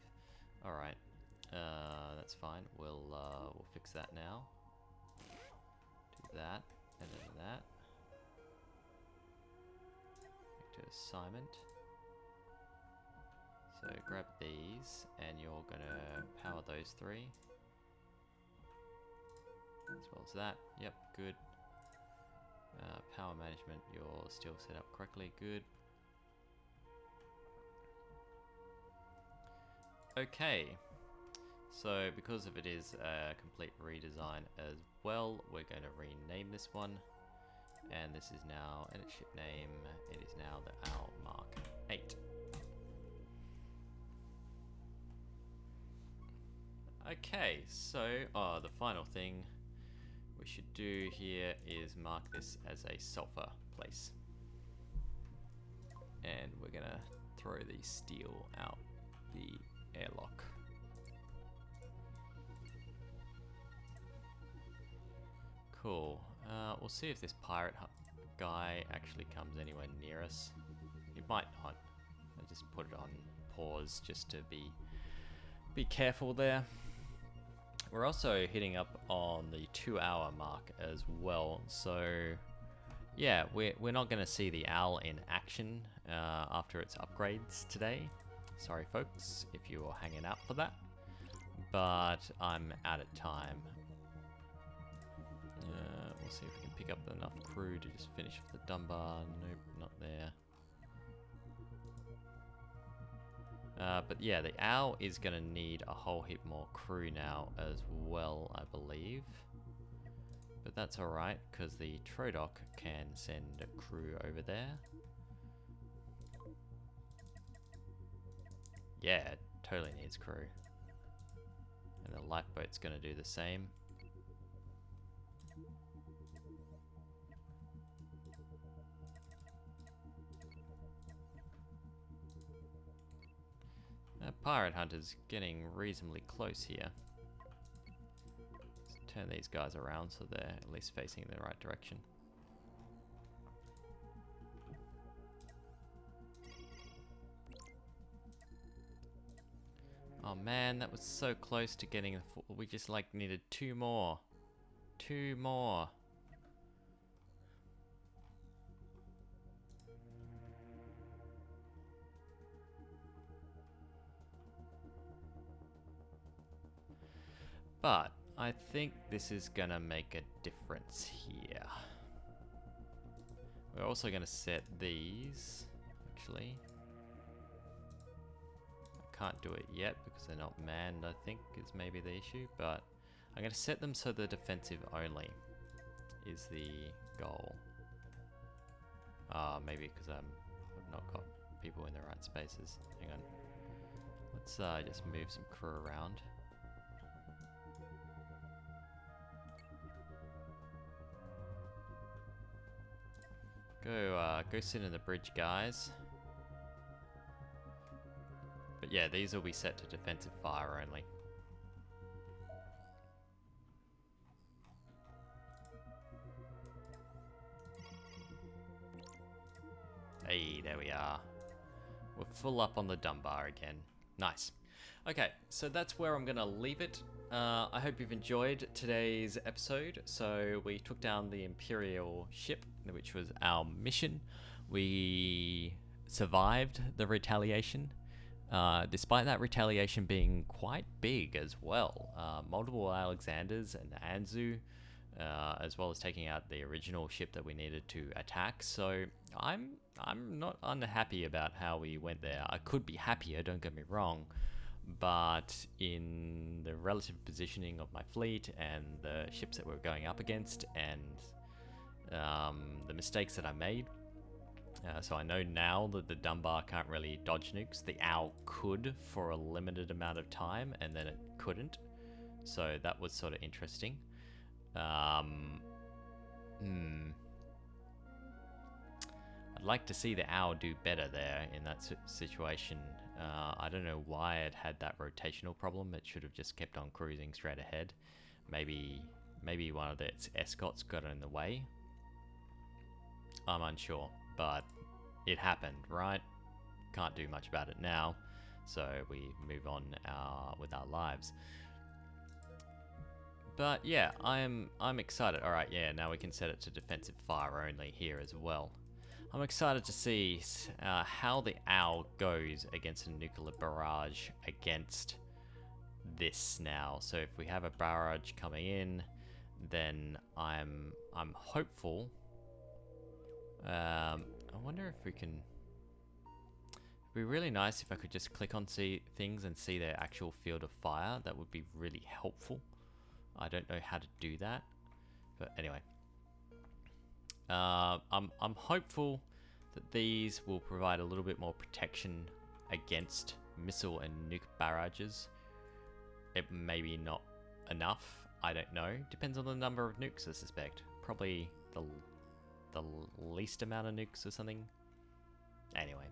Alright. That's fine. We'll fix that now. Do that, and then that. Back to assignment. So grab these, and you're gonna power those three. As well as that. Yep, good. Power management, you're still set up correctly. Good. Okay, so because of it is a complete redesign as well, we're going to rename this one, and this is now edit ship name. It is now the Owl Mark 8. Okay, so the final thing we should do here is mark this as a sulfur place, and we're gonna throw the steel out the airlock. Cool. We'll see if this pirate guy actually comes anywhere near us. He might not. I just put it on pause just to be careful there. We're also hitting up on the 2-hour mark as well, so yeah, we're not going to see the owl in action after its upgrades today. Sorry folks if you were hanging out for that, but I'm out of time. We'll see if we can pick up enough crew to just finish off the Dunbar. Nope, not there. But yeah, the Owl is going to need a whole heap more crew now as well, I believe. But that's alright, because the Trodoc can send a crew over there. Yeah, it totally needs crew. And the lifeboat's going to do the same. Pirate Hunter's getting reasonably close here. Let's turn these guys around so they're at least facing in the right direction. Oh man, that was so close to getting the we just like needed two more. Two more. But I think this is gonna make a difference here. We're also gonna set these, actually. I can't do it yet because they're not manned, I think, is maybe the issue, but I'm gonna set them so they're defensive only is the goal. Maybe because I've not got people in the right spaces. Hang on. Let's just move some crew around. Go sit in the bridge, guys. But yeah, these will be set to defensive fire only. Hey, there we are. We're full up on the Dunbar again. Nice. Okay, so that's where I'm going to leave it. I hope you've enjoyed today's episode. So we took down the Imperial ship, which was our mission. We survived the retaliation, despite that retaliation being quite big as well. Multiple Alexanders and Anzu, as well as taking out the original ship that we needed to attack. So I'm not unhappy about how we went there. I could be happier, don't get me wrong. But in the relative positioning of my fleet and the ships that we're going up against and the mistakes that I made, so I know now that the Dunbar can't really dodge nukes. The Owl could for a limited amount of time, and then it couldn't. So that was sort of interesting. I'd like to see the Owl do better there in that situation. I don't know why it had that rotational problem. It should have just kept on cruising straight ahead. Maybe one of its escorts got in the way. I'm unsure, but it happened, right? Can't do much about it now, so we move on with our lives. But yeah, I'm excited. All right, yeah, now we can set it to defensive fire only here as well. I'm excited to see how the Owl goes against a nuclear barrage against this now. So if we have a barrage coming in, then I'm hopeful. I wonder if we can. It'd be really nice if I could just click on things and see their actual field of fire. That would be really helpful. I don't know how to do that, but anyway. I'm hopeful that these will provide a little bit more protection against missile and nuke barrages. It may be not enough. I don't know. Depends on the number of nukes, I suspect. Probably the least amount of nukes or something. Anyway.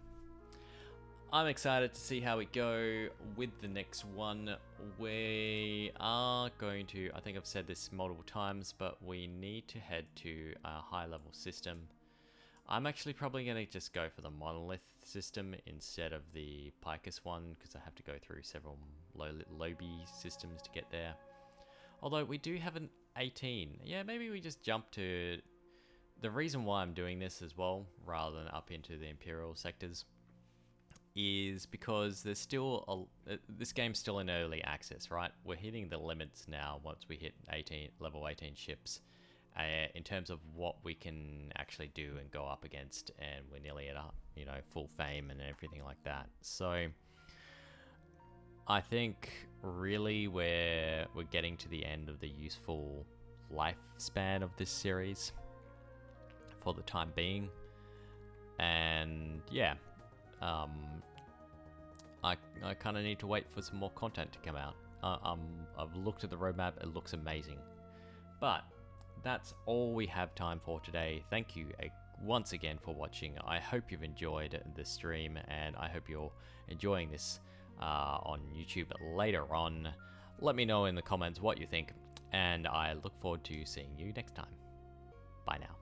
I'm excited to see how we go with the next one. We are going to, I think I've said this multiple times, but we need to head to a high level system. I'm actually probably going to just go for the monolith system instead of the Picus one, because I have to go through several lobby systems to get there. Although we do have an 18. Yeah, maybe we just jump to... The reason why I'm doing this as well, rather than up into the Imperial sectors, is because there's still this game's still in early access, right? We're hitting the limits now once we hit level 18 ships, in terms of what we can actually do and go up against, and we're nearly at full fame and everything like that. So I think really we're getting to the end of the useful lifespan of this series for the time being, and yeah, I kind of need to wait for some more content to come out. I've looked at the roadmap; it looks amazing, but that's all we have time for today. Thank you once again for watching. I hope you've enjoyed the stream, and I hope you're enjoying this on YouTube later on. Let me know in the comments what you think, and I look forward to seeing you next time. Bye now.